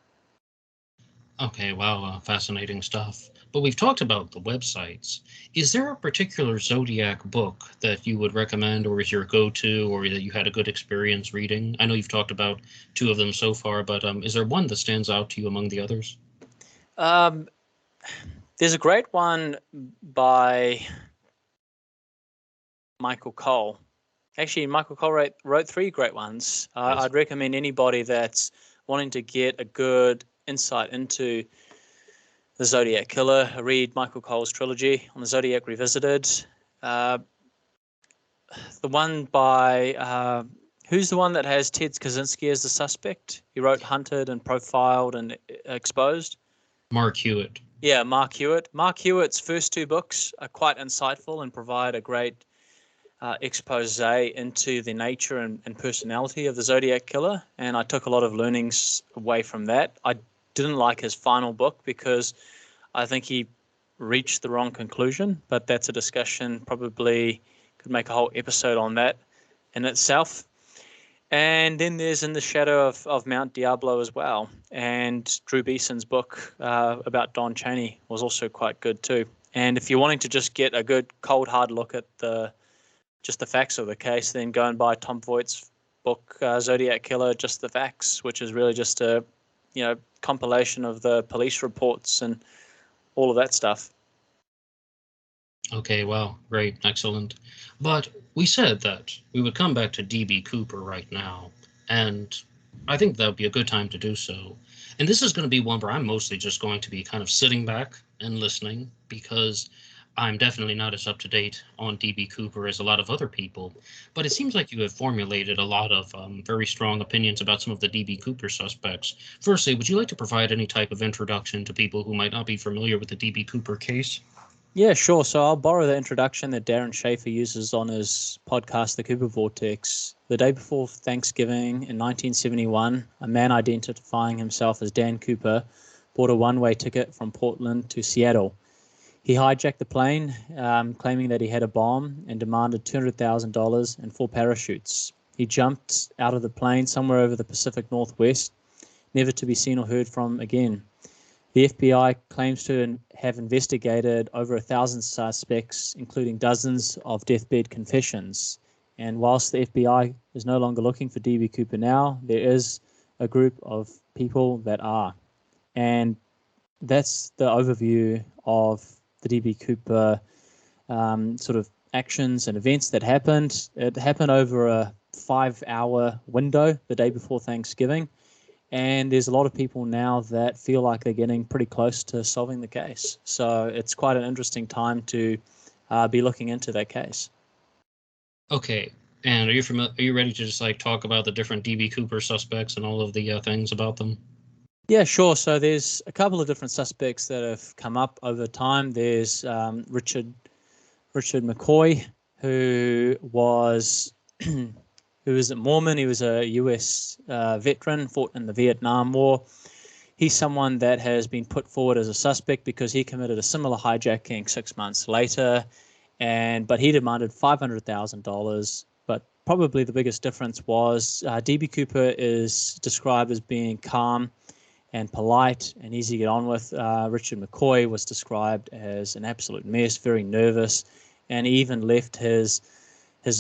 Okay, wow, fascinating stuff. But we've talked about the websites. Is there a particular Zodiac book that you would recommend, or is your go-to, or that you had a good experience reading? I know you've talked about two of them so far, but is there one that stands out to you among the others? There's a great one by Michael Cole. Actually, Michael Cole wrote three great ones. Yes. I'd recommend anybody that's wanting to get a good insight into the Zodiac Killer, read Michael Cole's trilogy on the Zodiac Revisited. The one by, who's the one that has Ted Kaczynski as the suspect? He wrote Hunted and Profiled and Exposed. Mark Hewitt. Yeah, Mark Hewitt. Mark Hewitt's first two books are quite insightful and provide a great expose into the nature and personality of the Zodiac Killer, and I took a lot of learnings away from that. I didn't like his final book because I think he reached the wrong conclusion, but that's a discussion, probably could make a whole episode on that in itself. And then there's In the Shadow of Mount Diablo as well, and Drew Beeson's book about Don Chaney was also quite good too. And if you're wanting to just get a good cold hard look at just the facts of the case, then go and buy Tom Voigt's book, Zodiac Killer, Just the Facts, which is really just a compilation of the police reports and all of that stuff. Okay, wow, great, excellent. But we said that we would come back to DB Cooper right now, and I think that would be a good time to do so. And this is going to be one where I'm mostly just going to be kind of sitting back and listening, because I'm definitely not as up to date on DB Cooper as a lot of other people, but it seems like you have formulated a lot of very strong opinions about some of the DB Cooper suspects. Firstly, would you like to provide any type of introduction to people who might not be familiar with the DB Cooper case? Yeah, sure. So I'll borrow the introduction that Darren Schaefer uses on his podcast, The Cooper Vortex. The day before Thanksgiving in 1971, a man identifying himself as Dan Cooper bought a one-way ticket from Portland to Seattle. He hijacked the plane, claiming that he had a bomb, and demanded $200,000 and 4 parachutes. He jumped out of the plane somewhere over the Pacific Northwest, never to be seen or heard from again. The FBI claims to have investigated over 1,000 suspects, including dozens of deathbed confessions. And whilst the FBI is no longer looking for DB Cooper now, there is a group of people that are. And that's the overview of the DB Cooper sort of actions and events that happened. It happened over a 5-hour window the day before Thanksgiving. And there's a lot of people now that feel like they're getting pretty close to solving the case. So it's quite an interesting time to be looking into that case. Okay, and are you ready to just talk about the different DB Cooper suspects and all of the things about them? Yeah, sure. So there's a couple of different suspects that have come up over time. There's Richard McCoy, who was a Mormon. He was a U.S. Veteran, fought in the Vietnam War. He's someone that has been put forward as a suspect because he committed a similar hijacking 6 months later, but he demanded $500,000. But probably the biggest difference was DB Cooper is described as being calm and polite and easy to get on with. Richard McCoy was described as an absolute mess, very nervous, and he even left his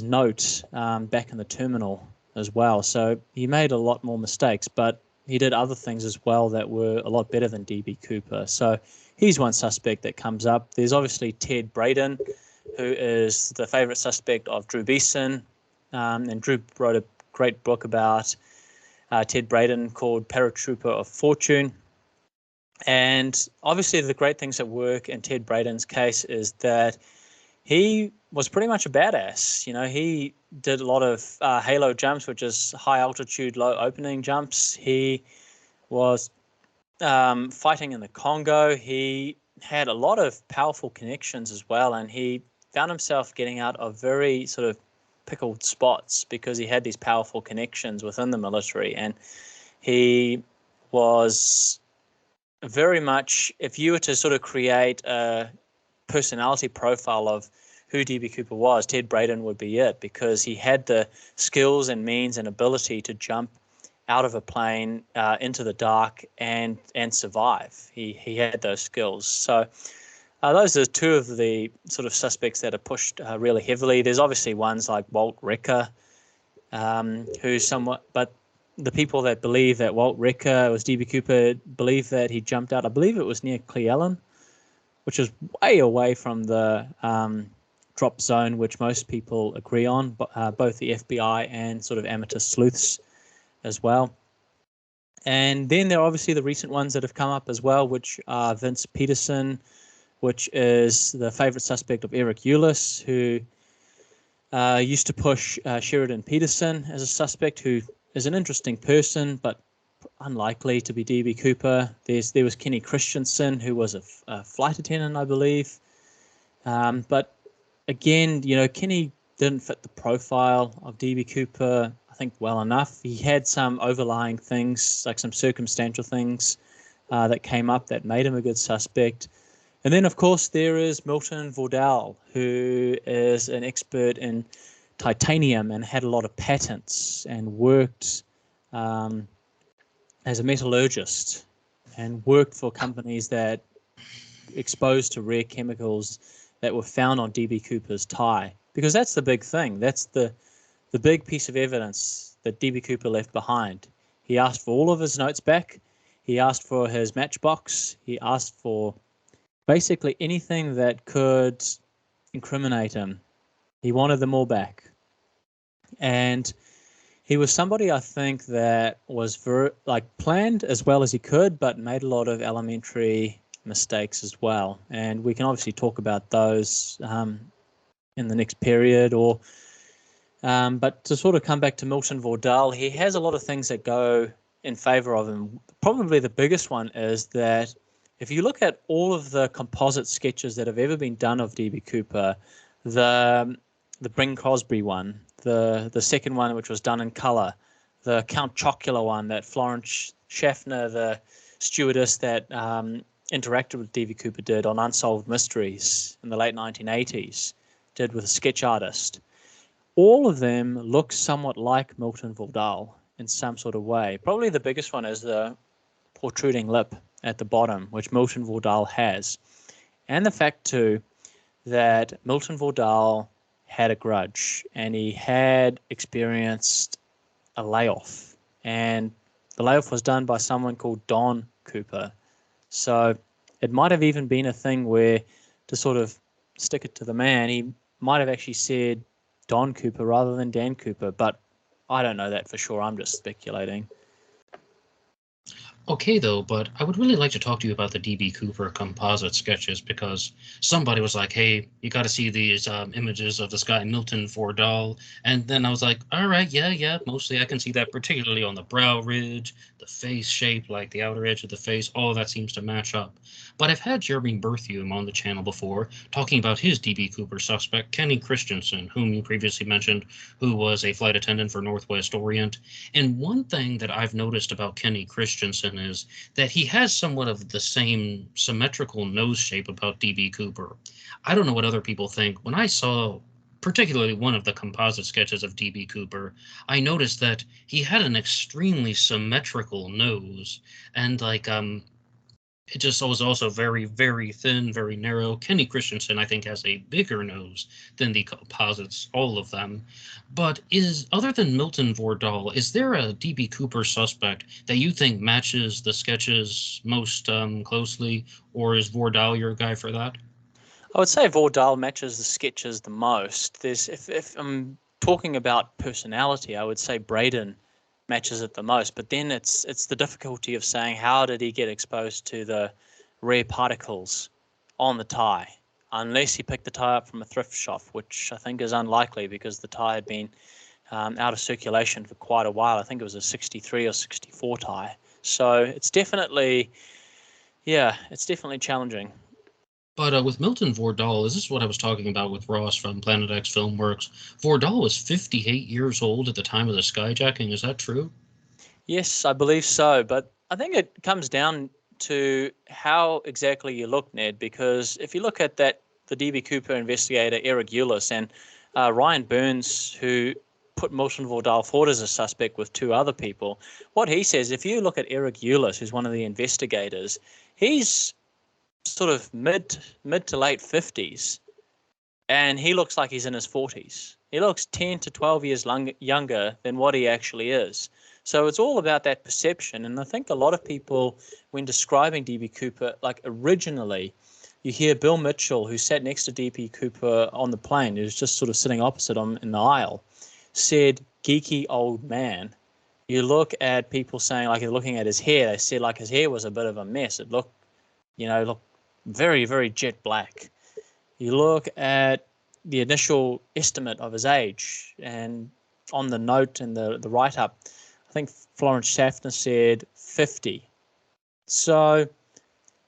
note back in the terminal as well. So he made a lot more mistakes, but he did other things as well that were a lot better than DB Cooper. So he's one suspect that comes up. There's obviously Ted Braden, who is the favorite suspect of Drew Beeson. And Drew wrote a great book about Ted Braden called Paratrooper of Fortune. And obviously the great things that work in Ted Braden's case is that he was pretty much a badass. He did a lot of halo jumps, which is high altitude, low opening jumps. He was fighting in the Congo. He had a lot of powerful connections as well, and he found himself getting out of very sort of pickled spots because he had these powerful connections within the military, and he was very much, if you were to sort of create a personality profile of who DB Cooper was, Ted Braden would be it, because he had the skills and means and ability to jump out of a plane into the dark and survive. He had those skills. So those are two of the sort of suspects that are pushed really heavily. There's obviously ones like Walt Recker, who's somewhat, but the people that believe that Walt Recker was DB Cooper believe that he jumped out. I believe it was near Cleellen, which is way away from the drop zone, which most people agree on, both the FBI and sort of amateur sleuths as well. And then there are obviously the recent ones that have come up as well, which are Vince Peterson, which is the favorite suspect of Eric Eulis, who used to push Sheridan Peterson as a suspect, who is an interesting person, but unlikely to be DB Cooper. There was Kenny Christensen, who was a flight attendant, I believe. But again, Kenny didn't fit the profile of DB Cooper, I think, well enough. He had some overlying things, like some circumstantial things that came up that made him a good suspect. And then, of course, there is Milton Vordal, who is an expert in titanium and had a lot of patents and worked as a metallurgist and worked for companies that exposed to rare chemicals that were found on DB Cooper's tie. Because that's the big thing. That's the big piece of evidence that DB Cooper left behind. He asked for all of his notes back. He asked for his matchbox. He asked for basically anything that could incriminate him. He wanted them all back. And he was somebody, I think, that was very planned as well as he could, but made a lot of elementary mistakes as well. And we can obviously talk about those in the next period. But to sort of come back to Milton Vordal, he has a lot of things that go in favor of him. Probably the biggest one is that if you look at all of the composite sketches that have ever been done of DB Cooper, the Bing Crosby one, the second one, which was done in color, the Count Chocula one that Florence Schaffner, the stewardess that interacted with DB Cooper, did on Unsolved Mysteries in the late 1980s, did with a sketch artist. All of them look somewhat like Milton Vordal in some sort of way. Probably the biggest one is the protruding lip at the bottom, which Milton Vordal has. And the fact, too, that Milton Vordal had a grudge and he had experienced a layoff. And the layoff was done by someone called Don Cooper. So it might have even been a thing where, to sort of stick it to the man, he might have actually said Don Cooper rather than Dan Cooper, but I don't know that for sure. I'm just speculating. Okay, though, but I would really like to talk to you about the DB Cooper composite sketches, because somebody was like, hey, you got to see these images of this guy, Milton Vordal. And then I was like, all right, yeah, mostly I can see that, particularly on the brow ridge, the face shape, like the outer edge of the face, all of that seems to match up. But I've had Jeremy Berthium on the channel before, talking about his DB Cooper suspect, Kenny Christensen, whom you previously mentioned, who was a flight attendant for Northwest Orient. And one thing that I've noticed about Kenny Christensen is that he has somewhat of the same symmetrical nose shape about DB Cooper. I don't know what other people think. When I saw particularly one of the composite sketches of DB Cooper, I noticed that he had an extremely symmetrical nose, and it just was also very, very thin, very narrow. Kenny Christensen, I think, has a bigger nose than the composites, all of them. But other than Milton Vordal, is there a DB Cooper suspect that you think matches the sketches most closely, or is Vordal your guy for that? I would say Vordal matches the sketches the most. If I'm talking about personality, I would say Braden matches it the most, but then it's the difficulty of saying how did he get exposed to the rare particles on the tie, unless he picked the tie up from a thrift shop, which I think is unlikely because the tie had been out of circulation for quite a while. I think it was a 63 or 64 tie. So it's definitely challenging. But with Milton Vordal, is this what I was talking about with Ross from Planet X Filmworks? Vordal was 58 years old at the time of the skyjacking. Is that true? Yes, I believe so, but I think it comes down to how exactly you look, Ned, because if you look at that, the DB Cooper investigator, Eric Eulis, and Ryan Burns, who put Milton Vordal forward as a suspect with two other people, what he says, if you look at Eric Eulis, who's one of the investigators, he's sort of mid to late 50s, and he looks like he's in his 40s. He looks 10 to 12 years younger than what he actually is. So it's all about that perception. And I think a lot of people, when describing DB Cooper, like originally, you hear Bill Mitchell, who sat next to DB Cooper on the plane, who's just sort of sitting opposite him in the aisle, said, geeky old man. You look at people saying, like, looking at his hair, they said, like, his hair was a bit of a mess. It looked, very, very jet black. You look at the initial estimate of his age, and on the note in the write-up, I think Florence Schaffner said 50. So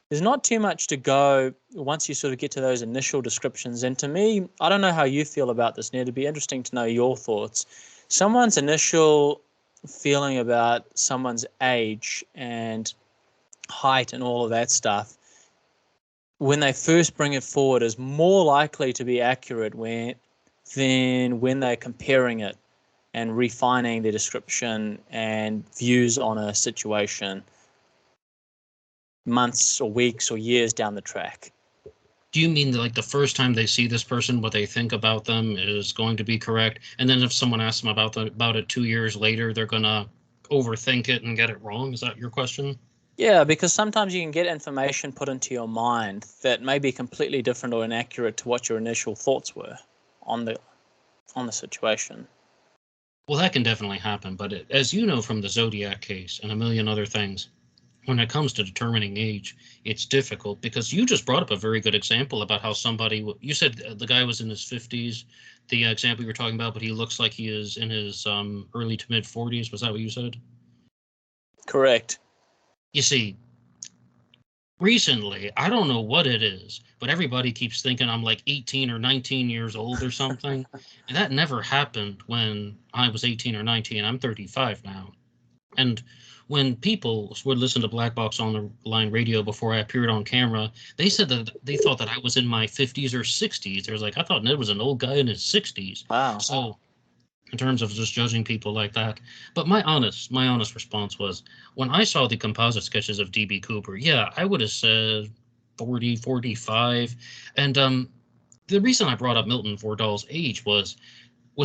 there's not too much to go once you sort of get to those initial descriptions. And to me, I don't know how you feel about this, Ned. It'd be interesting to know your thoughts. Someone's initial feeling about someone's age and height and all of that stuff, when they first bring it forward, is more likely to be accurate than when they're comparing it and refining their description and views on a situation months or weeks or years down the track. Do you mean that, like, the first time they see this person, what they think about them is going to be correct, and then if someone asks them about it 2 years later, they're gonna overthink it and get it wrong? Is that your question? Yeah, because sometimes you can get information put into your mind that may be completely different or inaccurate to what your initial thoughts were on the situation. Well, that can definitely happen, but as you know from the Zodiac case and a million other things, when it comes to determining age, it's difficult because you just brought up a very good example about how somebody, you said the guy was in his 50s, the example you were talking about, but he looks like he is in his early to mid 40s. Was that what you said? Correct. You see, recently, I don't know what it is, but everybody keeps thinking I'm like 18 or 19 years old or something. And that never happened when I was 18 or 19. I'm 35 now. And when people would listen to Black Box Online Radio before I appeared on camera, they said that they thought that I was in my 50s or 60s. They was like, I thought Ned was an old guy in his 60s. Wow. So in terms of just judging people like that. But my honest response was, when I saw the composite sketches of DB Cooper, yeah, I would have said 40, 45. And the reason I brought up Milton Vordal's age was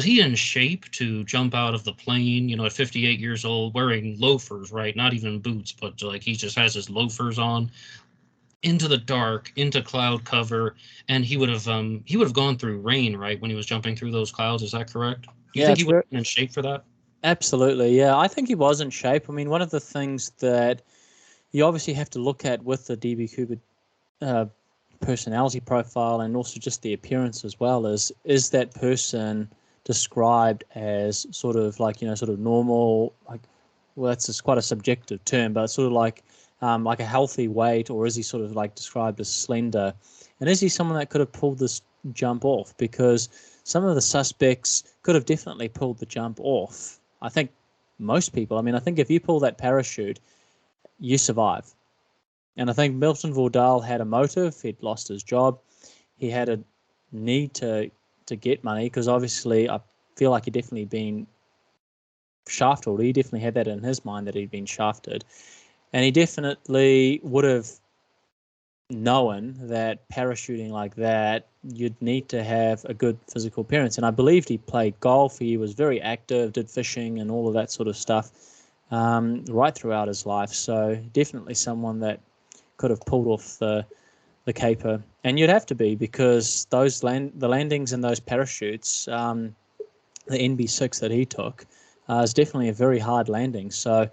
he in shape to jump out of the plane, at 58 years old, wearing loafers, right? Not even boots, but like he just has his loafers on, into the dark, into cloud cover, and he would have gone through rain, right, when he was jumping through those clouds. Is that correct? Do you Yeah, think he it's would very, have been in shape for that? absolutely. Yeah, I think he was in shape. I mean, one of the things that you obviously have to look at with the DB Cooper uh, personality profile and also just the appearance as well is that person described as sort of like, sort of normal, like, well, that's just quite a subjective term, but sort of like a healthy weight, or is he sort of like described as slender? And is he someone that could have pulled this jump off? Because some of the suspects could have definitely pulled the jump off. I think most people, I think if you pull that parachute, you survive. And I think Milton Vordal had a motive. He'd lost his job. He had a need to get money because obviously I feel like he'd definitely been shafted. He definitely had that in his mind that he'd been shafted. And he definitely would have known that parachuting like that, you'd need to have a good physical appearance. And I believed he played golf. He was very active, did fishing and all of that sort of stuff right throughout his life. So definitely someone that could have pulled off the caper. And you'd have to be, because the landings in those parachutes, the NB6 that he took, is definitely a very hard landing. So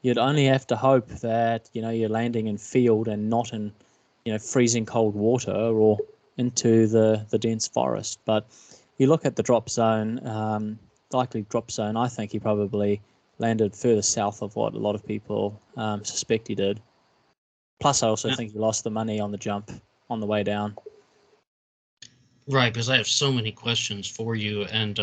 you'd only have to hope that you're landing in field and not in freezing cold water or into the dense forest. But you look at the drop zone, likely drop zone, I think he probably landed further south of what a lot of people suspect he did. Plus, I also think he lost the money on the jump. on the way down. Right, because I have so many questions for you, and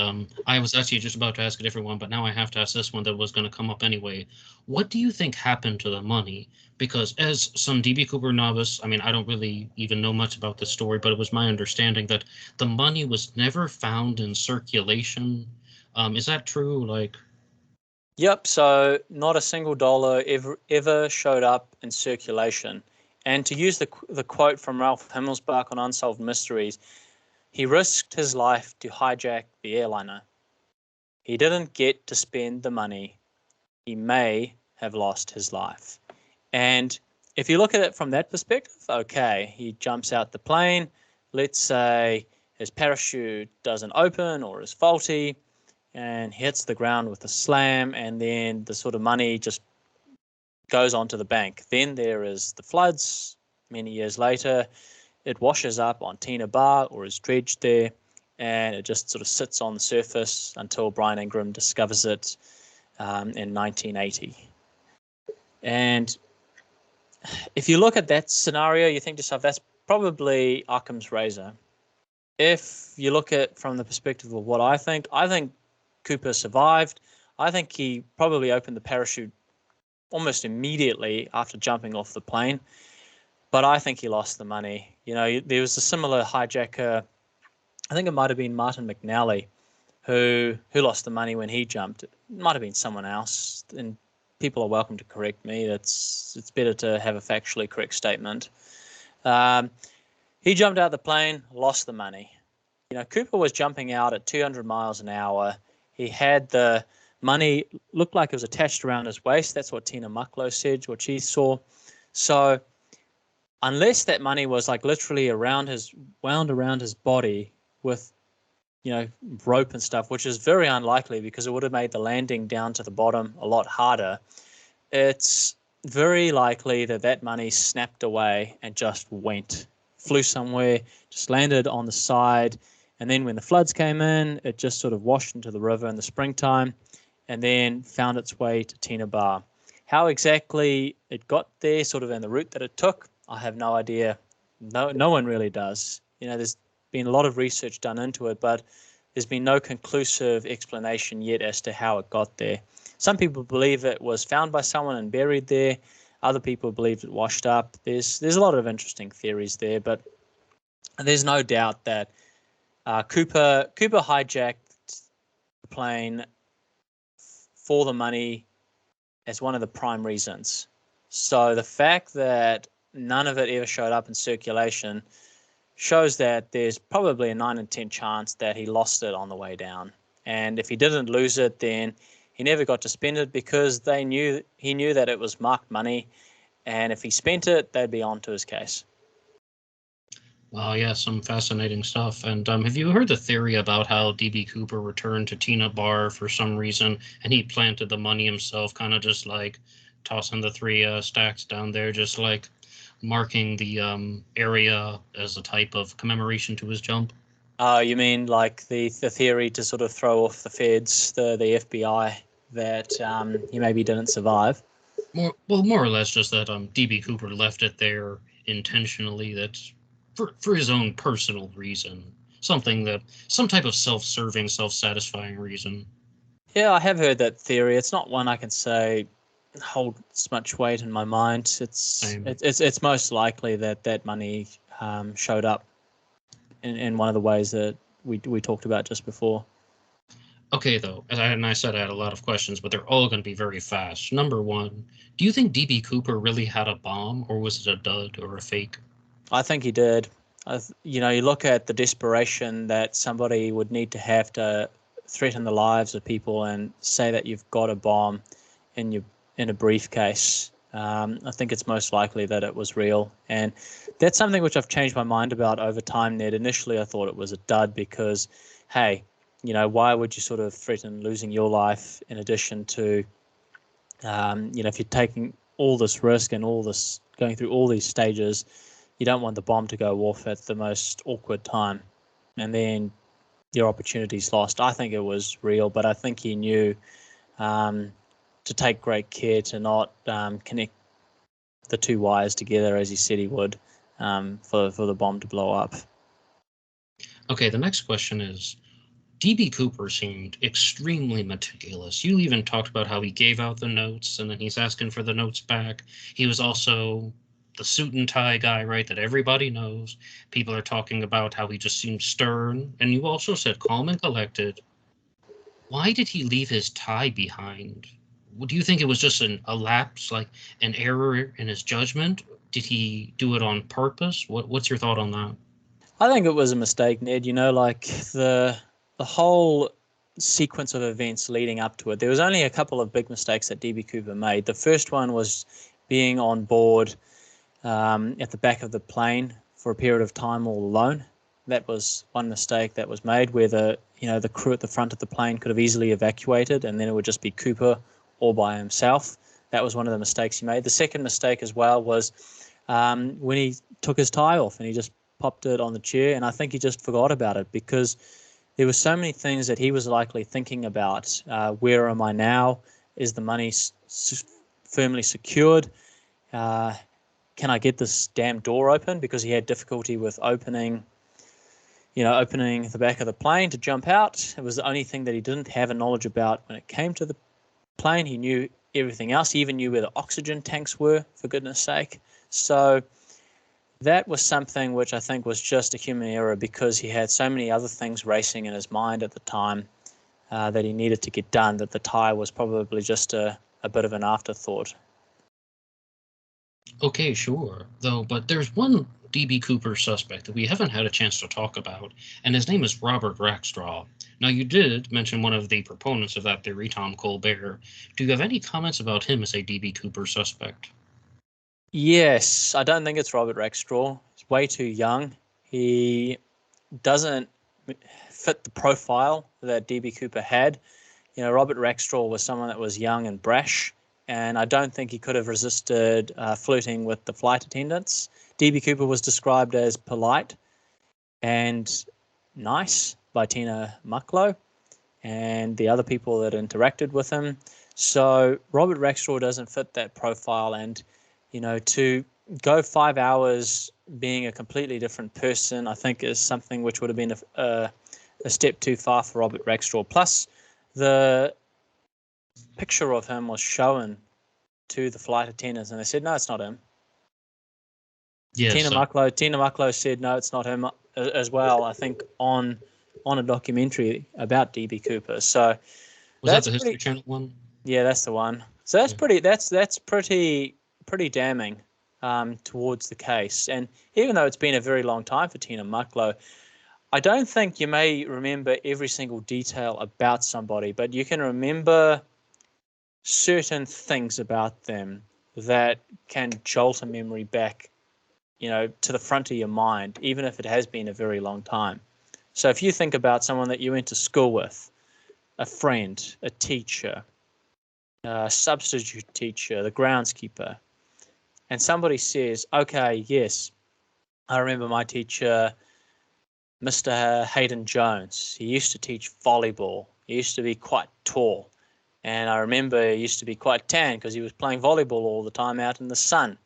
I was actually just about to ask a different one, but now I have to ask this one that was going to come up anyway. What do you think happened to the money? Because as some DB Cooper novice, I mean, I don't really even know much about the story, but it was my understanding that the money was never found in circulation. Is that true? Like, Yep, so not a single dollar ever showed up in circulation. And to use the quote from Ralph Himmelsbach on Unsolved Mysteries, he risked his life to hijack the airliner. He didn't get to spend the money. He may have lost his life. And if you look at it from that perspective, okay, he jumps out the plane. Let's say his parachute doesn't open or is faulty, and hits the ground with a slam, and then the sort of money just goes onto the bank. Then there is the floods many years later. It washes up on Tina Bar or is dredged there, and it just sort of sits on the surface until Brian Ingram discovers it in 1980. And if you look at that scenario, you think to yourself, that's probably Occam's razor. If you look at it from the perspective of what I think Cooper survived. I think he probably opened the parachute almost immediately after jumping off the plane, but I think he lost the money. You know, there was a similar hijacker, I think it might have been Martin McNally, who lost the money when he jumped. It might have been someone else, and people are welcome to correct me. It's better to have a factually correct statement. He jumped out the plane, lost the money. You know, Cooper was jumping out at 200 miles an hour. He had the money, looked like it was attached around his waist. That's what Tina Mucklow said, what she saw. So unless that money was like literally wound around his body with, you know, rope and stuff, which is very unlikely because it would have made the landing down to the bottom a lot harder, it's very likely that money snapped away and just flew somewhere, just landed on the side. And then when the floods came in, it just sort of washed into the river in the springtime and then found its way to Tina Bar. How exactly it got there, sort of in the route that it took, I have no idea. No one really does. You know, there's been a lot of research done into it, but there's been no conclusive explanation yet as to how it got there. Some people believe it was found by someone and buried there. Other people believe it washed up. There's a lot of interesting theories there, but there's no doubt that Cooper hijacked the plane for the money as one of the prime reasons. So the fact that none of it ever showed up in circulation shows that there's probably a 9 in 10 chance that he lost it on the way down. And if he didn't lose it, then he never got to spend it because he knew that it was marked money, and if he spent it, they'd be on to his case. wow, yeah, some fascinating stuff. And have you heard the theory about how DB Cooper returned to Tina Bar for some reason, and he planted the money himself, kind of just like tossing the three stacks down there, just like marking the area as a type of commemoration to his jump? You mean like the theory to sort of throw off the feds, the FBI, that he maybe didn't survive? More or less just that DB Cooper left it there intentionally. That's for his own personal reason, some type of self-serving, self-satisfying reason. Yeah, I have heard that theory. It's not one I can say holds much weight in my mind. It's most likely that money showed up in one of the ways that we talked about just before. Okay, though, and I said I had a lot of questions, but they're all going to be very fast. Number one, do you think DB Cooper really had a bomb, or was it a dud or a fake? I think he did. You look at the desperation that somebody would need to have to threaten the lives of people and say that you've got a bomb in a briefcase. I think it's most likely that it was real, and that's something which I've changed my mind about over time, Ned. Initially, I thought it was a dud because, hey, why would you sort of threaten losing your life in addition to, if you're taking all this risk and going through all these stages, you don't want the bomb to go off at the most awkward time, and then your opportunity's lost. I think it was real, but I think he knew to take great care to not connect the two wires together as he said he would. for the bomb to blow up. Okay, the next question is, DB Cooper seemed extremely meticulous. You even talked about how he gave out the notes and then he's asking for the notes back. He was also the suit and tie guy, right, that everybody knows. People are talking about how he just seemed stern. And you also said calm and collected. Why did he leave his tie behind? Do you think it was just a lapse, like an error in his judgment? Did he do it on purpose? What's your thought on that? I think it was a mistake, Ned. Like the whole sequence of events leading up to it, there was only a couple of big mistakes that DB Cooper made. The first one was being on board at the back of the plane for a period of time all alone. That was one mistake that was made, where the crew at the front of the plane could have easily evacuated, and then it would just be Cooper all by himself. That was one of the mistakes he made. The second mistake as well was when he took his tie off and he just popped it on the chair, and I think he just forgot about it because there were so many things that he was likely thinking about. Where am I now? Is the money firmly secured? Can I get this damn door open? Because he had difficulty with opening the back of the plane to jump out. It was the only thing that he didn't have a knowledge about when it came to the plane. He knew everything else. He even knew where the oxygen tanks were, for goodness sake. So that was something which I think was just a human error because he had so many other things racing in his mind at the time that he needed to get done, that the tie was probably just a bit of an afterthought. Okay, sure. Though, but there's one DB Cooper suspect that we haven't had a chance to talk about, and his name is Robert Rackstraw. Now, you did mention one of the proponents of that theory, Tom Colbert. Do you have any comments about him as a DB Cooper suspect? Yes, I don't think it's Robert Rackstraw. He's way too young. He doesn't fit the profile that DB Cooper had. Robert Rackstraw was someone that was young and brash, and I don't think he could have resisted flirting with the flight attendants. DB Cooper was described as polite and nice by Tina Mucklow and the other people that interacted with him. So Robert Rackstraw doesn't fit that profile, and to go 5 hours being a completely different person, I think is something which would have been a step too far for Robert Rackstraw. Plus, the picture of him was shown to the flight attendants, and they said, no, it's not him. Yes, Tina Mucklow said, no, it's not him as well, I think, on a documentary about DB Cooper. So was that the History Channel one? Yeah, that's the one. So that's pretty damning towards the case. And even though it's been a very long time for Tina Mucklow, I don't think you may remember every single detail about somebody, but you can remember certain things about them that can jolt a memory back, to the front of your mind, even if it has been a very long time. So if you think about someone that you went to school with, a friend, a teacher, a substitute teacher, the groundskeeper, and somebody says, okay, yes, I remember my teacher, Mr. Hayden Jones. He used to teach volleyball. He used to be quite tall. And I remember he used to be quite tan because he was playing volleyball all the time out in the sun.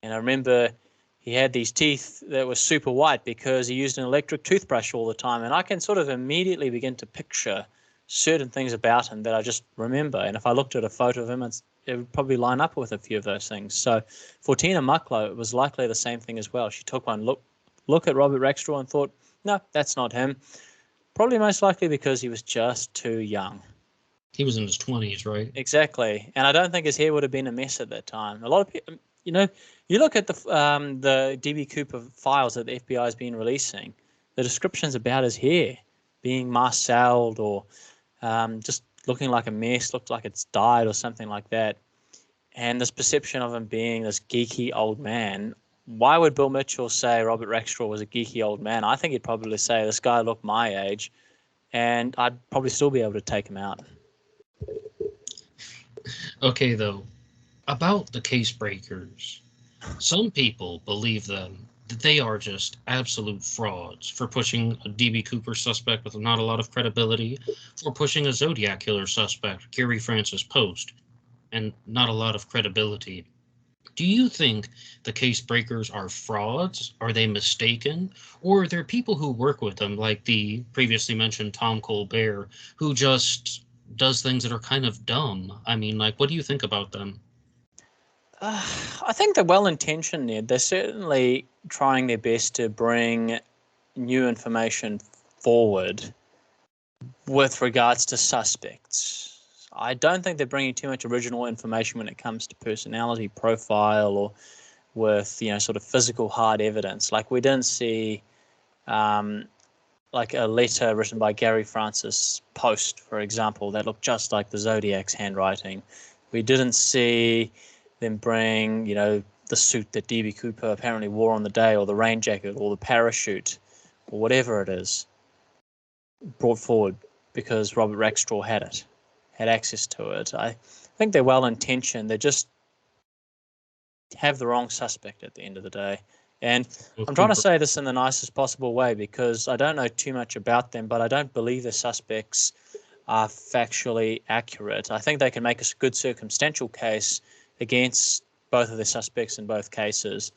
And I remember he had these teeth that were super white because he used an electric toothbrush all the time. And I can sort of immediately begin to picture certain things about him that I just remember. And if I looked at a photo of him, it would probably line up with a few of those things. So for Tina Mucklow, it was likely the same thing as well. She took one look at Robert Rackstraw and thought, no, that's not him. Probably most likely because he was just too young. He was in his 20s, right? Exactly. And I don't think his hair would have been a mess at that time. A lot of people, you look at the DB Cooper files that the FBI has been releasing, the descriptions about his hair being marcelled or just looking like a mess, looked like it's dyed or something like that. And this perception of him being this geeky old man, why would Bill Mitchell say Robert Rackstraw was a geeky old man? I think he'd probably say this guy looked my age, and I'd probably still be able to take him out. Okay, though, about the case breakers, some people believe that they are just absolute frauds for pushing a DB Cooper suspect with not a lot of credibility, for pushing a Zodiac killer suspect, Gary Francis Post, and not a lot of credibility. Do you think the case breakers are frauds? Are they mistaken? Or are there people who work with them, like the previously mentioned Tom Colbert, who just does things that are kind of dumb? I mean, like, what do you think about them? I think they're well intentioned, Ned. They're certainly trying their best to bring new information forward with regards to suspects. I don't think they're bringing too much original information when it comes to personality profile or with, sort of physical hard evidence. Like we didn't see like a letter written by Gary Francis Post, for example, that looked just like the Zodiac's handwriting. We didn't see them bring, the suit that DB Cooper apparently wore on the day, or the rain jacket, or the parachute, or whatever it is, brought forward because Robert Rackstraw had access to it. I think they're well intentioned. They just have the wrong suspect at the end of the day. And With I'm trying to Cooper? say this in the nicest possible way because I don't know too much about them, but I don't believe the suspects are factually accurate. I think they can make a good circumstantial case against both of the suspects in both cases.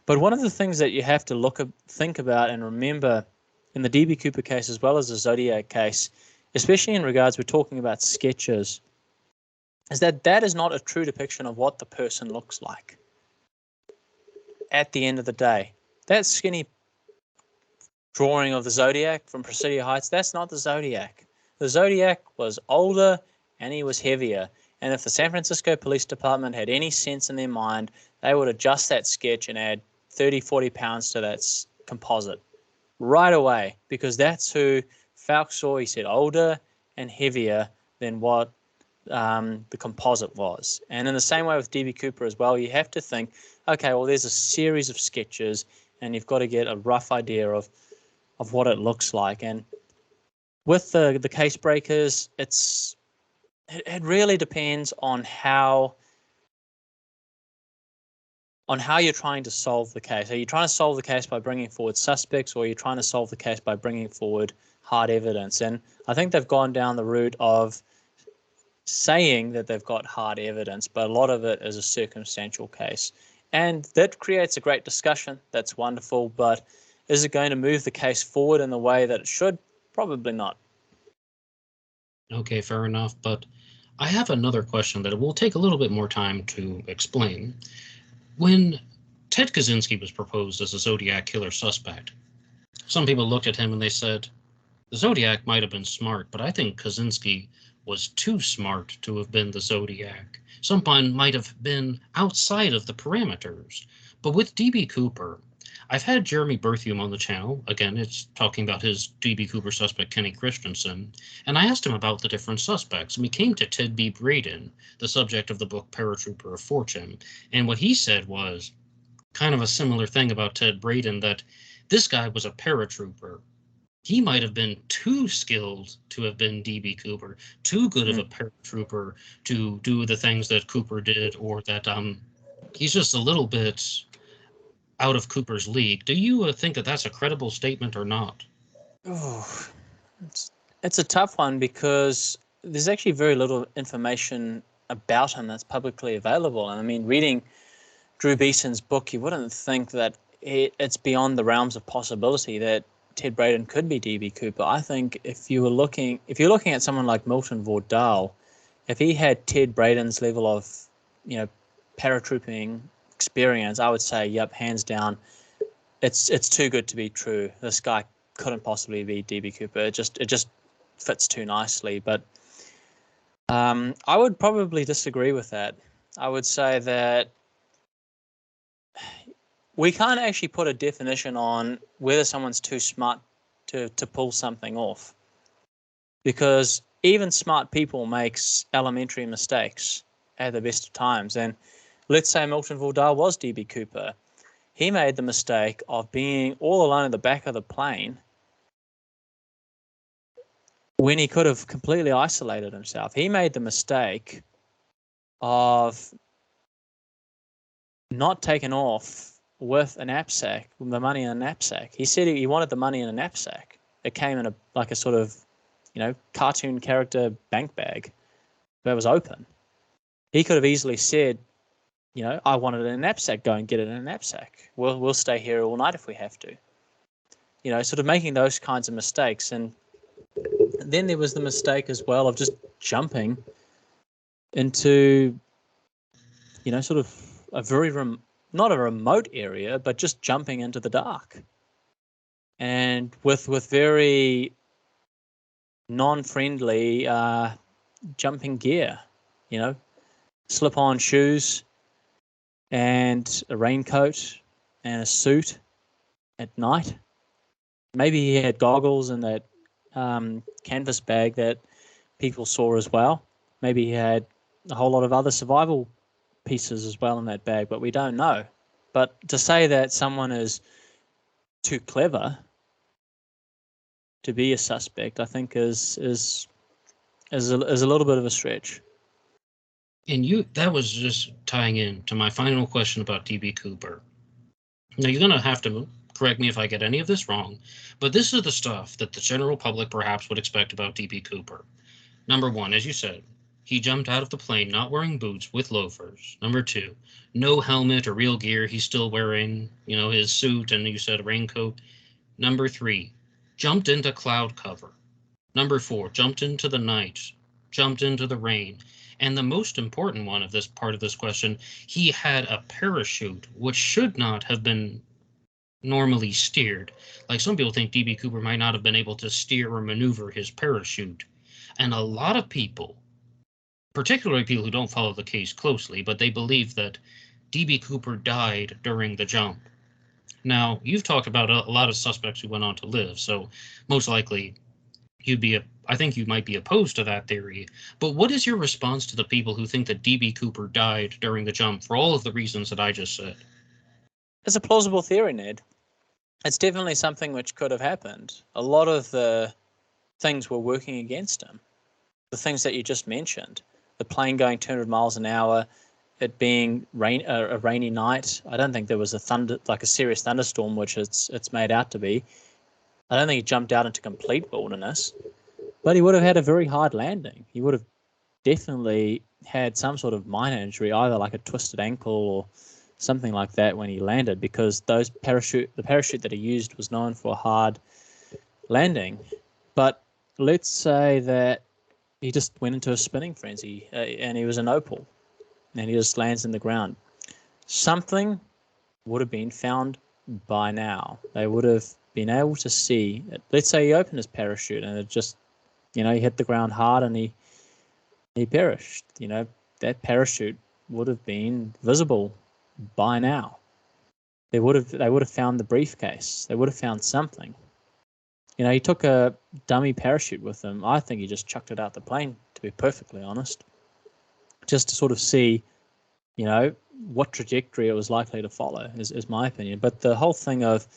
But one of the things that you have to think about and remember in the DB Cooper case as well as the Zodiac case, especially in regards we're talking about sketches, is that is not a true depiction of what the person looks like at the end of the day. That skinny drawing of the Zodiac from Presidio Heights, that's not the Zodiac. The Zodiac was older and he was heavier. And if the San Francisco Police Department had any sense in their mind, they would adjust that sketch and add 30, 40 pounds to that composite right away, because that's who Falk saw. He said older and heavier than what the composite was. And in the same way with DB Cooper as well, you have to think, okay, well, there's a series of sketches and you've got to get a rough idea of what it looks like. And with the case breakers, it really depends on how you're trying to solve the case. Are you trying to solve the case by bringing forward suspects, or are you trying to solve the case by bringing forward hard evidence? And I think they've gone down the route of saying that they've got hard evidence, but a lot of it is a circumstantial case. And that creates a great discussion. That's wonderful. But is it going to move the case forward in the way that it should? Probably not. Okay, fair enough. But I have another question that will take a little bit more time to explain. When Ted Kaczynski was proposed as a Zodiac killer suspect, some people looked at him and they said, the Zodiac might have been smart, but I think Kaczynski was too smart to have been the Zodiac. Someone might have been outside of the parameters. But with DB Cooper, I've had Jeremy Berthium on the channel. Again, it's talking about his DB Cooper suspect, Kenny Christensen. And I asked him about the different suspects. And we came to Ted B. Braden, the subject of the book Paratrooper of Fortune. And what he said was kind of a similar thing about Ted Braden, that this guy was a paratrooper. He might have been too skilled to have been DB Cooper, too good of a paratrooper to do the things that Cooper did, or that he's just a little bit out of Cooper's league. Do you think that that's a credible statement or not? Oh, it's a tough one because there's actually very little information about him that's publicly available. And I mean, reading Drew Beeson's book, you wouldn't think that it's beyond the realms of possibility that Ted Braden could be DB Cooper. I think if you're looking at someone like Milton Vordal, if he had Ted Braden's level of, paratrooping experience, I would say, yep, hands down, it's too good to be true. This guy couldn't possibly be DB Cooper. It just fits too nicely. But I would probably disagree with that. I would say that we can't actually put a definition on whether someone's too smart to pull something off, because even smart people make elementary mistakes at the best of times. And let's say Milton Vordal was DB Cooper. He made the mistake of being all alone at the back of the plane when he could have completely isolated himself. He made the mistake of not taking off with a knapsack, with the money in a knapsack. He said he wanted the money in a knapsack. It came in a sort of, cartoon character bank bag that was open. He could have easily said, I want it in a knapsack, go and get it in a knapsack. We'll stay here all night if we have to. Sort of making those kinds of mistakes. And then there was the mistake as well of just jumping into, sort of a very, not a remote area, but just jumping into the dark. And with very non-friendly jumping gear, slip-on shoes and a raincoat and a suit at night. Maybe he had goggles and that canvas bag that people saw as well. Maybe he had a whole lot of other survival pieces as well in that bag, but we don't know. But to say that someone is too clever to be a suspect, I think is a little bit of a stretch. And that was just tying in to my final question about DB Cooper. Now, you're going to have to correct me if I get any of this wrong, but this is the stuff that the general public perhaps would expect about DB Cooper. Number one, as you said, he jumped out of the plane not wearing boots with loafers. Number two, no helmet or real gear. He's still wearing, his suit and you said a raincoat. Number three, jumped into cloud cover. Number four, jumped into the night, jumped into the rain. And the most important one of this part of this question, he had a parachute, which should not have been normally steered. Like some people think DB Cooper might not have been able to steer or maneuver his parachute. And a lot of people, particularly people who don't follow the case closely, but they believe that DB Cooper died during the jump. Now, you've talked about a lot of suspects who went on to live, so most likely I think you might be opposed to that theory. But what is your response to the people who think that DB Cooper died during the jump for all of the reasons that I just said? It's a plausible theory, Ned. It's definitely something which could have happened. A lot of the things were working against him. The things that you just mentioned, the plane going 200 miles an hour, it being a rainy night. I don't think there was a serious thunderstorm, which it's made out to be. I don't think he jumped out into complete wilderness, but he would have had a very hard landing. He would have definitely had some sort of minor injury, either like a twisted ankle or something like that when he landed, because the parachute that he used was known for a hard landing. But let's say that he just went into a spinning frenzy and he was an opal and he just lands in the ground. Something would have been found by now. They would have been able to see. Let's say he opened his parachute and it just, he hit the ground hard and he perished. That parachute would have been visible by now. They would have found the briefcase. They would have found something. He took a dummy parachute with him. I think he just chucked it out the plane, to be perfectly honest, just to sort of see, what trajectory it was likely to follow, is my opinion. But the whole thing of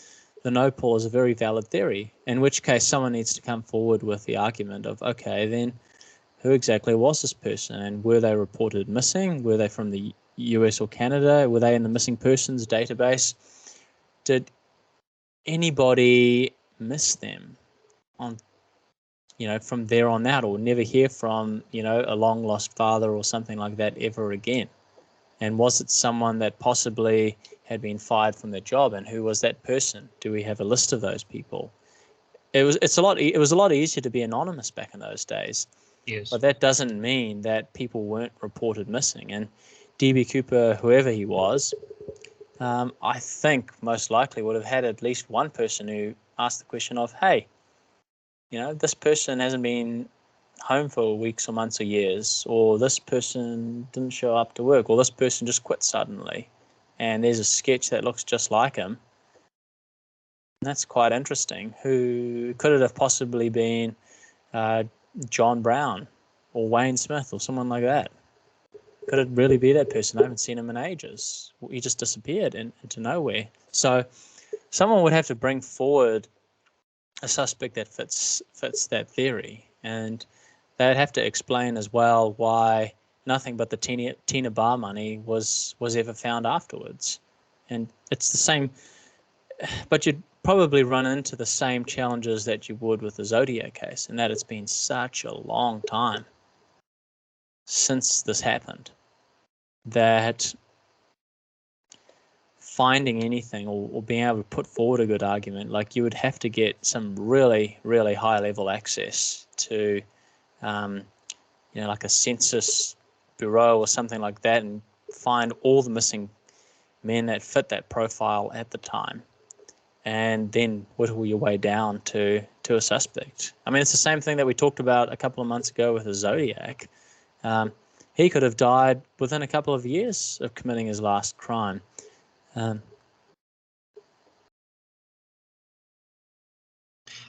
the no pull is a very valid theory, in which case someone needs to come forward with the argument of, okay, then who exactly was this person, and were they reported missing? Were they from the US or Canada? Were they in the missing persons database? Did anybody miss them on, from there on out, or never hear from, a long lost father or something like that ever again? And was it someone that possibly had been fired from their job, and who was that person? Do we have a list of those people? It was a lot easier to be anonymous back in those days. Yes. But that doesn't mean that people weren't reported missing. And DB Cooper, whoever he was, I think most likely would have had at least one person who asked the question of, hey, this person hasn't been home for weeks or months or years, or this person didn't show up to work, or this person just quit suddenly, and there's a sketch that looks just like him. And that's quite interesting. Who could it have possibly been? John Brown or Wayne Smith or someone like that? Could it really be that person? I haven't seen him in ages. He just disappeared into nowhere. So someone would have to bring forward a suspect that fits that theory, and they'd have to explain as well why nothing but the Tina Bar money was ever found afterwards. And it's the same, but you'd probably run into the same challenges that you would with the Zodiac case, and that it's been such a long time since this happened that finding anything or being able to put forward a good argument, like you would have to get some really, really high level access to, like a census bureau or something like that, and find all the missing men that fit that profile at the time, and then whittle your way down to a suspect. I mean, it's the same thing that we talked about a couple of months ago with the Zodiac. He could have died within a couple of years of committing his last crime.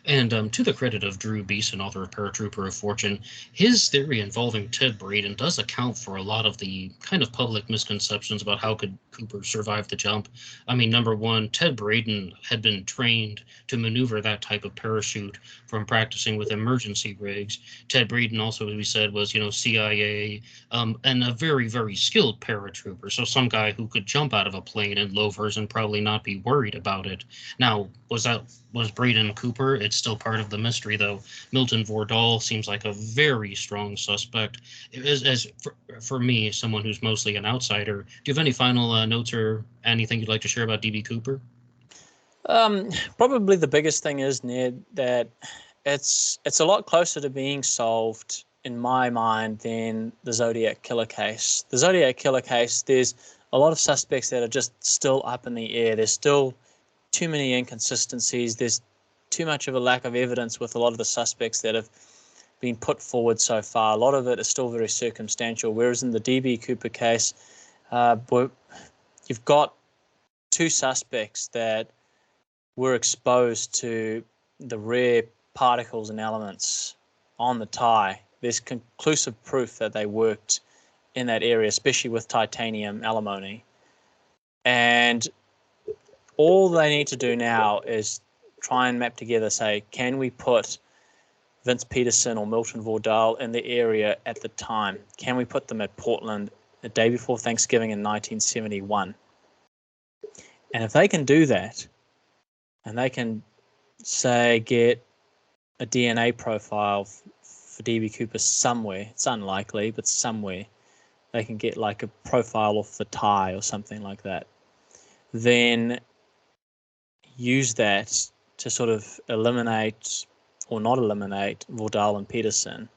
And to the credit of Drew Beeson, author of Paratrooper of Fortune, his theory involving Ted Braden does account for a lot of the kind of public misconceptions about how could Cooper survive the jump. I mean, number one, Ted Braden had been trained to maneuver that type of parachute from practicing with emergency rigs. Ted Braden also, as we said, was, CIA, and a very, very skilled paratrooper. So some guy who could jump out of a plane in loafers and probably not be worried about it. Now, was Braden Cooper? It's still part of the mystery, though. Milton Vordahl seems like a very strong suspect. For me, someone who's mostly an outsider, do you have any final notes or anything you'd like to share about DB Cooper? Probably the biggest thing is, Ned, that it's a lot closer to being solved in my mind than the Zodiac killer case. The Zodiac killer case, there's a lot of suspects that are just still up in the air. There's still too many inconsistencies. There's too much of a lack of evidence with a lot of the suspects that have been put forward so far. A lot of it is still very circumstantial, whereas in the DB Cooper case, you've got two suspects that were exposed to the rare particles and elements on the tie. There's conclusive proof that they worked in that area, especially with titanium alimony. And all they need to do now is try and map together, say, can we put Vince Peterson or Milton Vordahl in the area at the time? Can we put them at Portland the day before Thanksgiving in 1971? And if they can do that, and they can, say, get a DNA profile for DB Cooper somewhere, it's unlikely, but somewhere, they can get like a profile off the tie or something like that, then use that to sort of eliminate or not eliminate Vordahl and Peterson,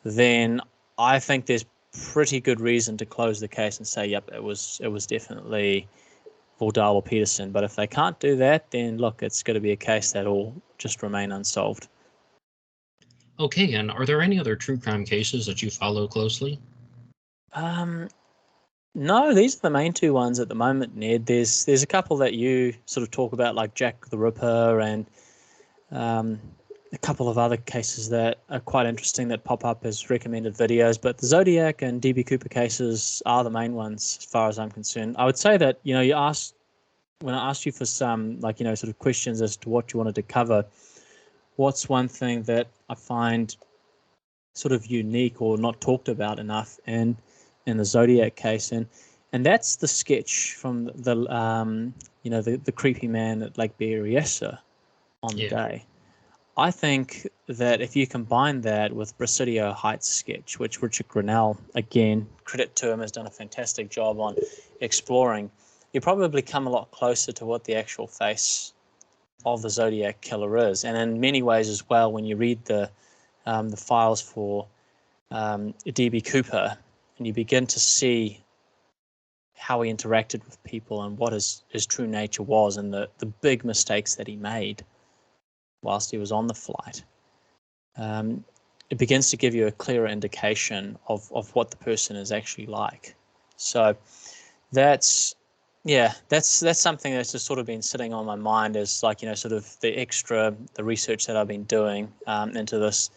then I think there's pretty good reason to close the case and say, yep, it was definitely Vordahl or Peterson. But if they can't do that, then look, it's going to be a case that will just remain unsolved. Okay, and are there any other true crime cases that you follow closely? No, these are the main two ones at the moment, Ned. There's a couple that you sort of talk about, like Jack the Ripper, and a couple of other cases that are quite interesting that pop up as recommended videos. But the Zodiac and DB Cooper cases are the main ones as far as I'm concerned. I would say that, when I asked you for some, sort of questions as to what you wanted to cover, what's one thing that I find sort of unique or not talked about enough in the Zodiac case, and that's the sketch from the creepy man at Lake Berryessa on the day. I think that if you combine that with Presidio Heights sketch, which Richard Grinnell, again, credit to him, has done a fantastic job on exploring, you probably come a lot closer to what the actual face of the Zodiac killer is. And in many ways as well, when you read the files for DB Cooper, and you begin to see how he interacted with people and what his true nature was, and the big mistakes that he made whilst he was on the flight, it begins to give you a clearer indication of what the person is actually like. So that's something that's just sort of been sitting on my mind as sort of the research that I've been doing into this.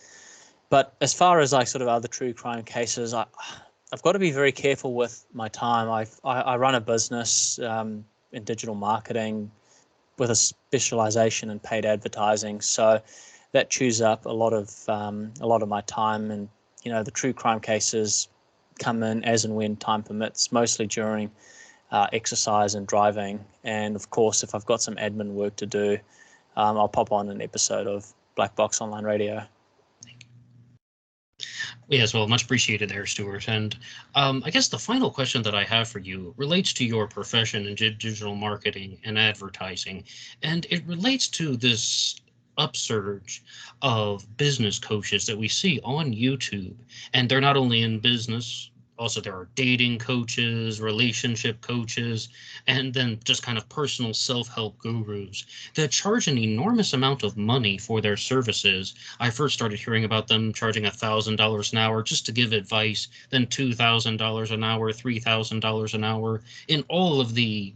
But as far as sort of other true crime cases, I've got to be very careful with my time. I run a business in digital marketing with a specialization in paid advertising, so that chews up a lot of my time. And the true crime cases come in as and when time permits, mostly during exercise and driving. And of course, if I've got some admin work to do, I'll pop on an episode of Black Box Online Radio. Yes, well, much appreciated there, Stuart. And I guess the final question that I have for you relates to your profession in digital marketing and advertising. And it relates to this upsurge of business coaches that we see on YouTube. And they're not only in business, also there are dating coaches, relationship coaches, and then just kind of personal self-help gurus that charge an enormous amount of money for their services. I first started hearing about them charging $1,000 an hour just to give advice, then $2,000 an hour, $3,000 an hour in all of the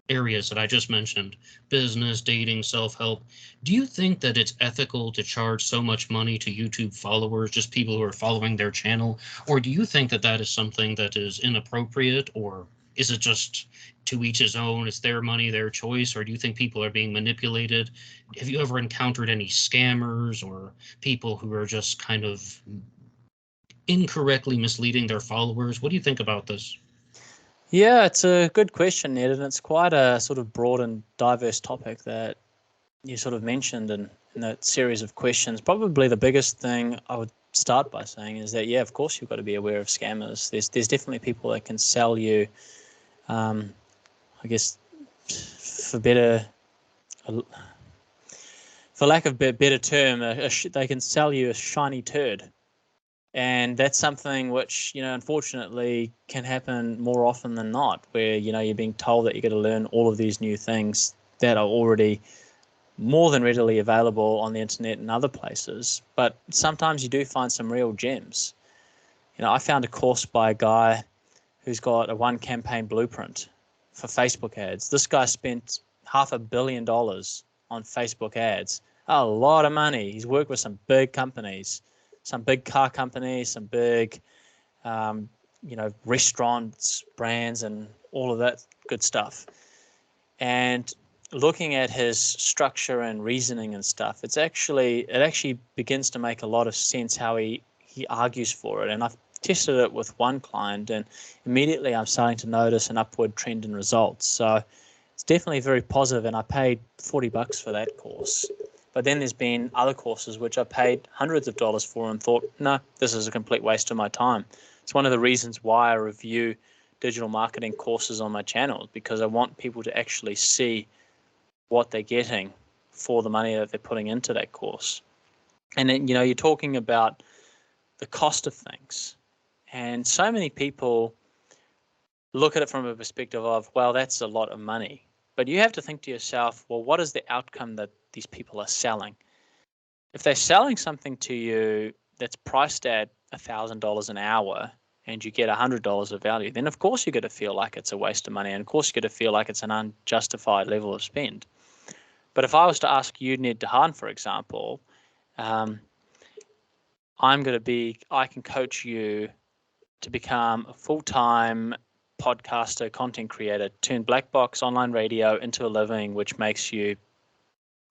areas that I just mentioned: business, dating, self help. Do you think that it's ethical to charge so much money to YouTube followers, just people who are following their channel? Or do you think that that is something that is inappropriate? Or is it just to each his own? It's their money, their choice? Or do you think people are being manipulated? Have you ever encountered any scammers or people who are just kind of incorrectly misleading their followers? What do you think about this? Yeah, it's a good question, Ned, and it's quite a sort of broad and diverse topic that you sort of mentioned in that series of questions. Probably the biggest thing I would start by saying is that, yeah, of course you've got to be aware of scammers. There's definitely people that can sell you, I guess, for better, for lack of a better term, they can sell you a shiny turd. And that's something which, unfortunately can happen more often than not, where, you're being told that you're going to learn all of these new things that are already more than readily available on the internet and other places. But sometimes you do find some real gems. I found a course by a guy who's got a one campaign blueprint for Facebook ads. This guy spent $500 million on Facebook ads. A lot of money. He's worked with some big companies, some big car companies, some big, restaurants, brands, and all of that good stuff. And looking at his structure and reasoning and stuff, it actually begins to make a lot of sense how he argues for it. And I've tested it with one client, and immediately I'm starting to notice an upward trend in results. So it's definitely very positive, and I paid $40 for that course. But then there's been other courses which I paid hundreds of dollars for and thought, no, this is a complete waste of my time. It's one of the reasons why I review digital marketing courses on my channel, because I want people to actually see what they're getting for the money that they're putting into that course. And then, you're talking about the cost of things. And so many people look at it from a perspective of, well, that's a lot of money. But you have to think to yourself, well, what is the outcome that these people are selling? If they're selling something to you that's priced at $1,000 an hour and you get $100 of value, then of course you're going to feel like it's a waste of money, and of course you're going to feel like it's an unjustified level of spend. But if I was to ask you, Ned DeHaan, for example, I can coach you to become a full-time podcaster, content creator, turn Black Box Online Radio into a living, which makes you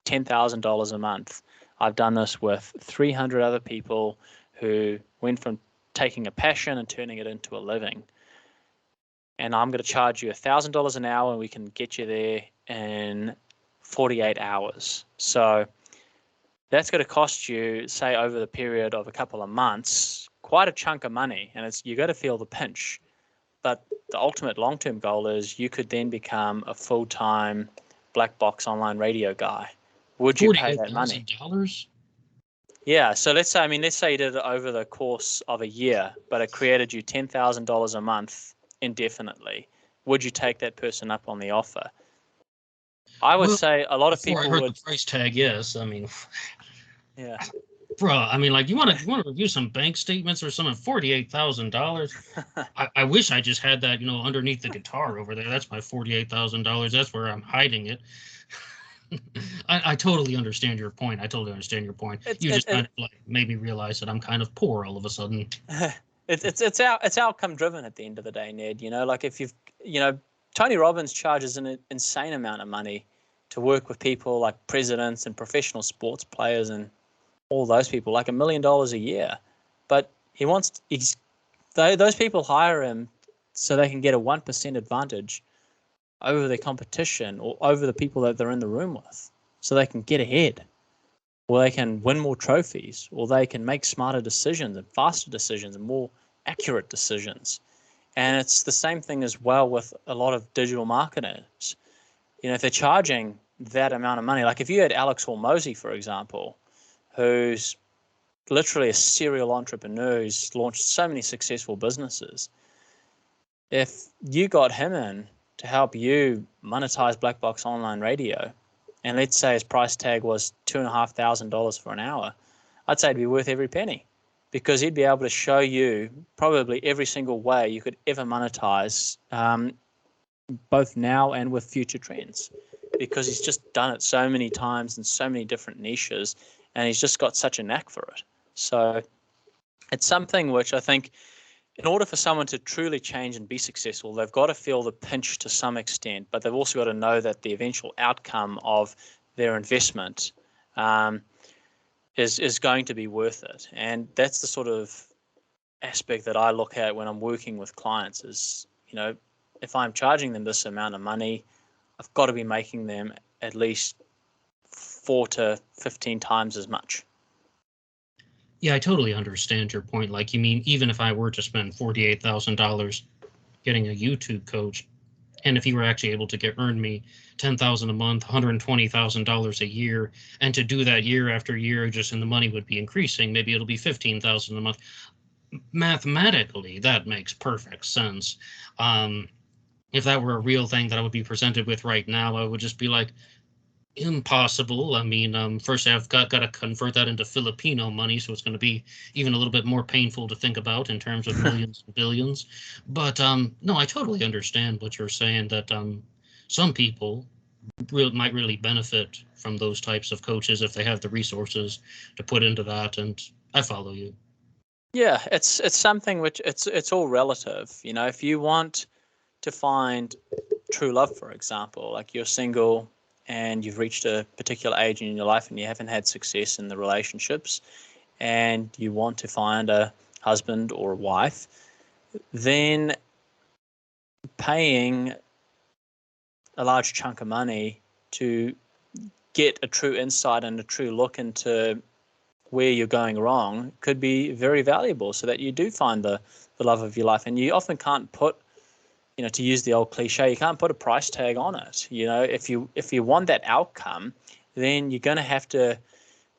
$10,000 a month. I've done this with 300 other people who went from taking a passion and turning it into a living. And I'm going to charge you $1,000 an hour, and we can get you there in 48 hours. So that's going to cost you, say, over the period of a couple of months, quite a chunk of money. And you got to feel the pinch. But the ultimate long-term goal is you could then become a full-time Black Box Online Radio guy. Would you pay that money? $48,000? Yeah. So let's say you did it over the course of a year, but it created you $10,000 a month indefinitely. Would you take that person up on the offer? I would say a lot of people Before I heard would. the price tag, yes. Yeah. Bro, you want to review some bank statements or something? $48,000. I wish I just had that, underneath the guitar over there. That's my $48,000. That's where I'm hiding it. I totally understand your point. You just kind of like made me realize that I'm kind of poor all of a sudden. It's outcome driven at the end of the day, Ned. Like if Tony Robbins charges an insane amount of money to work with people like presidents and professional sports players and all those people, like $1 million a year. But those people hire him so they can get a 1% advantage over their competition or over the people that they're in the room with, so they can get ahead. or they can win more trophies, or they can make smarter decisions and faster decisions and more accurate decisions. And it's the same thing as well with a lot of digital marketers. If they're charging that amount of money, like if you had Alex Hormozy, for example, who's literally a serial entrepreneur who's launched so many successful businesses, if you got him in to help you monetize Black Box Online Radio, and let's say his price tag was $2,500 for an hour, I'd say it'd be worth every penny, because he'd be able to show you probably every single way you could ever monetize, both now and with future trends, because he's just done it so many times in so many different niches, and he's just got such a knack for it. So it's something which I think, in order for someone to truly change and be successful, they've got to feel the pinch to some extent, but they've also got to know that the eventual outcome of their investment is going to be worth it. And that's the sort of aspect that I look at when I'm working with clients is, if I'm charging them this amount of money, I've got to be making them at least 4 to 15 times as much. Yeah, I totally understand your point. Like, you mean, even if I were to spend $48,000 getting a YouTube coach, and if he were actually able to earn me $10,000 a month, $120,000 a year, and to do that year after year, just and the money would be increasing, maybe it'll be $15,000 a month. Mathematically, that makes perfect sense. If that were a real thing that I would be presented with right now, I would just be like, impossible. I mean, first I've got to convert that into Filipino money, so it's going to be even a little bit more painful to think about in terms of millions and billions. But no, I totally understand what you're saying, that some people might really benefit from those types of coaches if they have the resources to put into that, and I follow you. Yeah, it's something which it's all relative. If you want to find true love, for example, like you're single and you've reached a particular age in your life and you haven't had success in the relationships, and you want to find a husband or a wife, then paying a large chunk of money to get a true insight and a true look into where you're going wrong could be very valuable, so that you do find the love of your life. And you often can't put, to use the old cliche, you can't put a price tag on it. If you want that outcome, then you're going to have to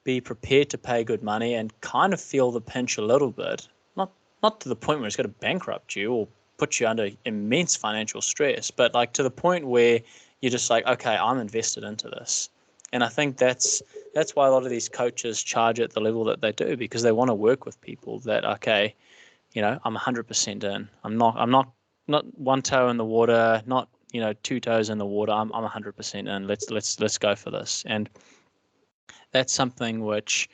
be prepared to pay good money and kind of feel the pinch a little bit, not to the point where it's going to bankrupt you or put you under immense financial stress, but like to the point where you're just like, okay, I'm invested into this. And I think that's why a lot of these coaches charge at the level that they do, because they want to work with people that, okay, I'm 100% in. I'm not one toe in the water, not 2 toes in the water. I'm 100% in. Let's go for this. And that's something which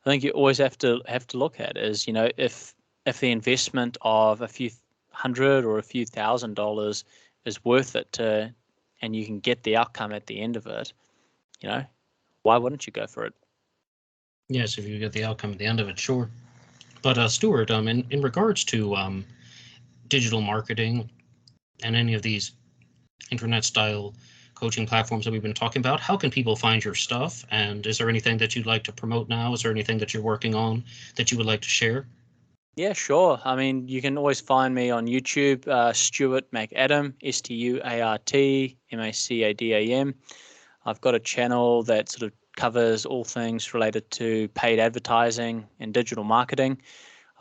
I think you always have to look at is, if the investment of a few $100 or a few $1,000 is worth it and you can get the outcome at the end of it, why wouldn't you go for it? Yes, if you get the outcome at the end of it, sure. But Stuart, in regards to digital marketing and any of these internet-style coaching platforms that we've been talking about, how can people find your stuff? And is there anything that you'd like to promote now? Is there anything that you're working on that you would like to share? Yeah, sure. I mean, you can always find me on YouTube, Stuart MacAdam, StuartMacAdam. I've got a channel that sort of covers all things related to paid advertising and digital marketing.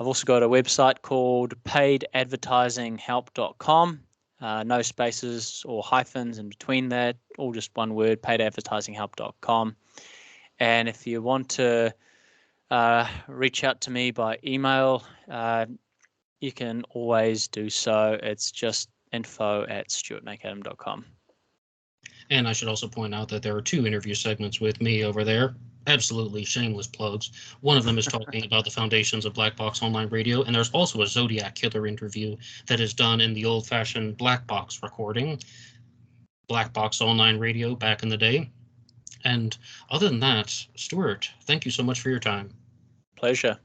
I've also got a website called paidadvertisinghelp.com. No spaces or hyphens in between that, all just one word, paidadvertisinghelp.com. And if you want to reach out to me by email, you can always do so. It's just info@stuartmacadam.com. And I should also point out that there are 2 interview segments with me over there. Absolutely shameless plugs. One of them is talking about the foundations of Black Box Online Radio, and there's also a Zodiac killer interview that is done in the old-fashioned black box recording, Black Box Online Radio back in the day. And other than that, Stuart, thank you so much for your time. Pleasure.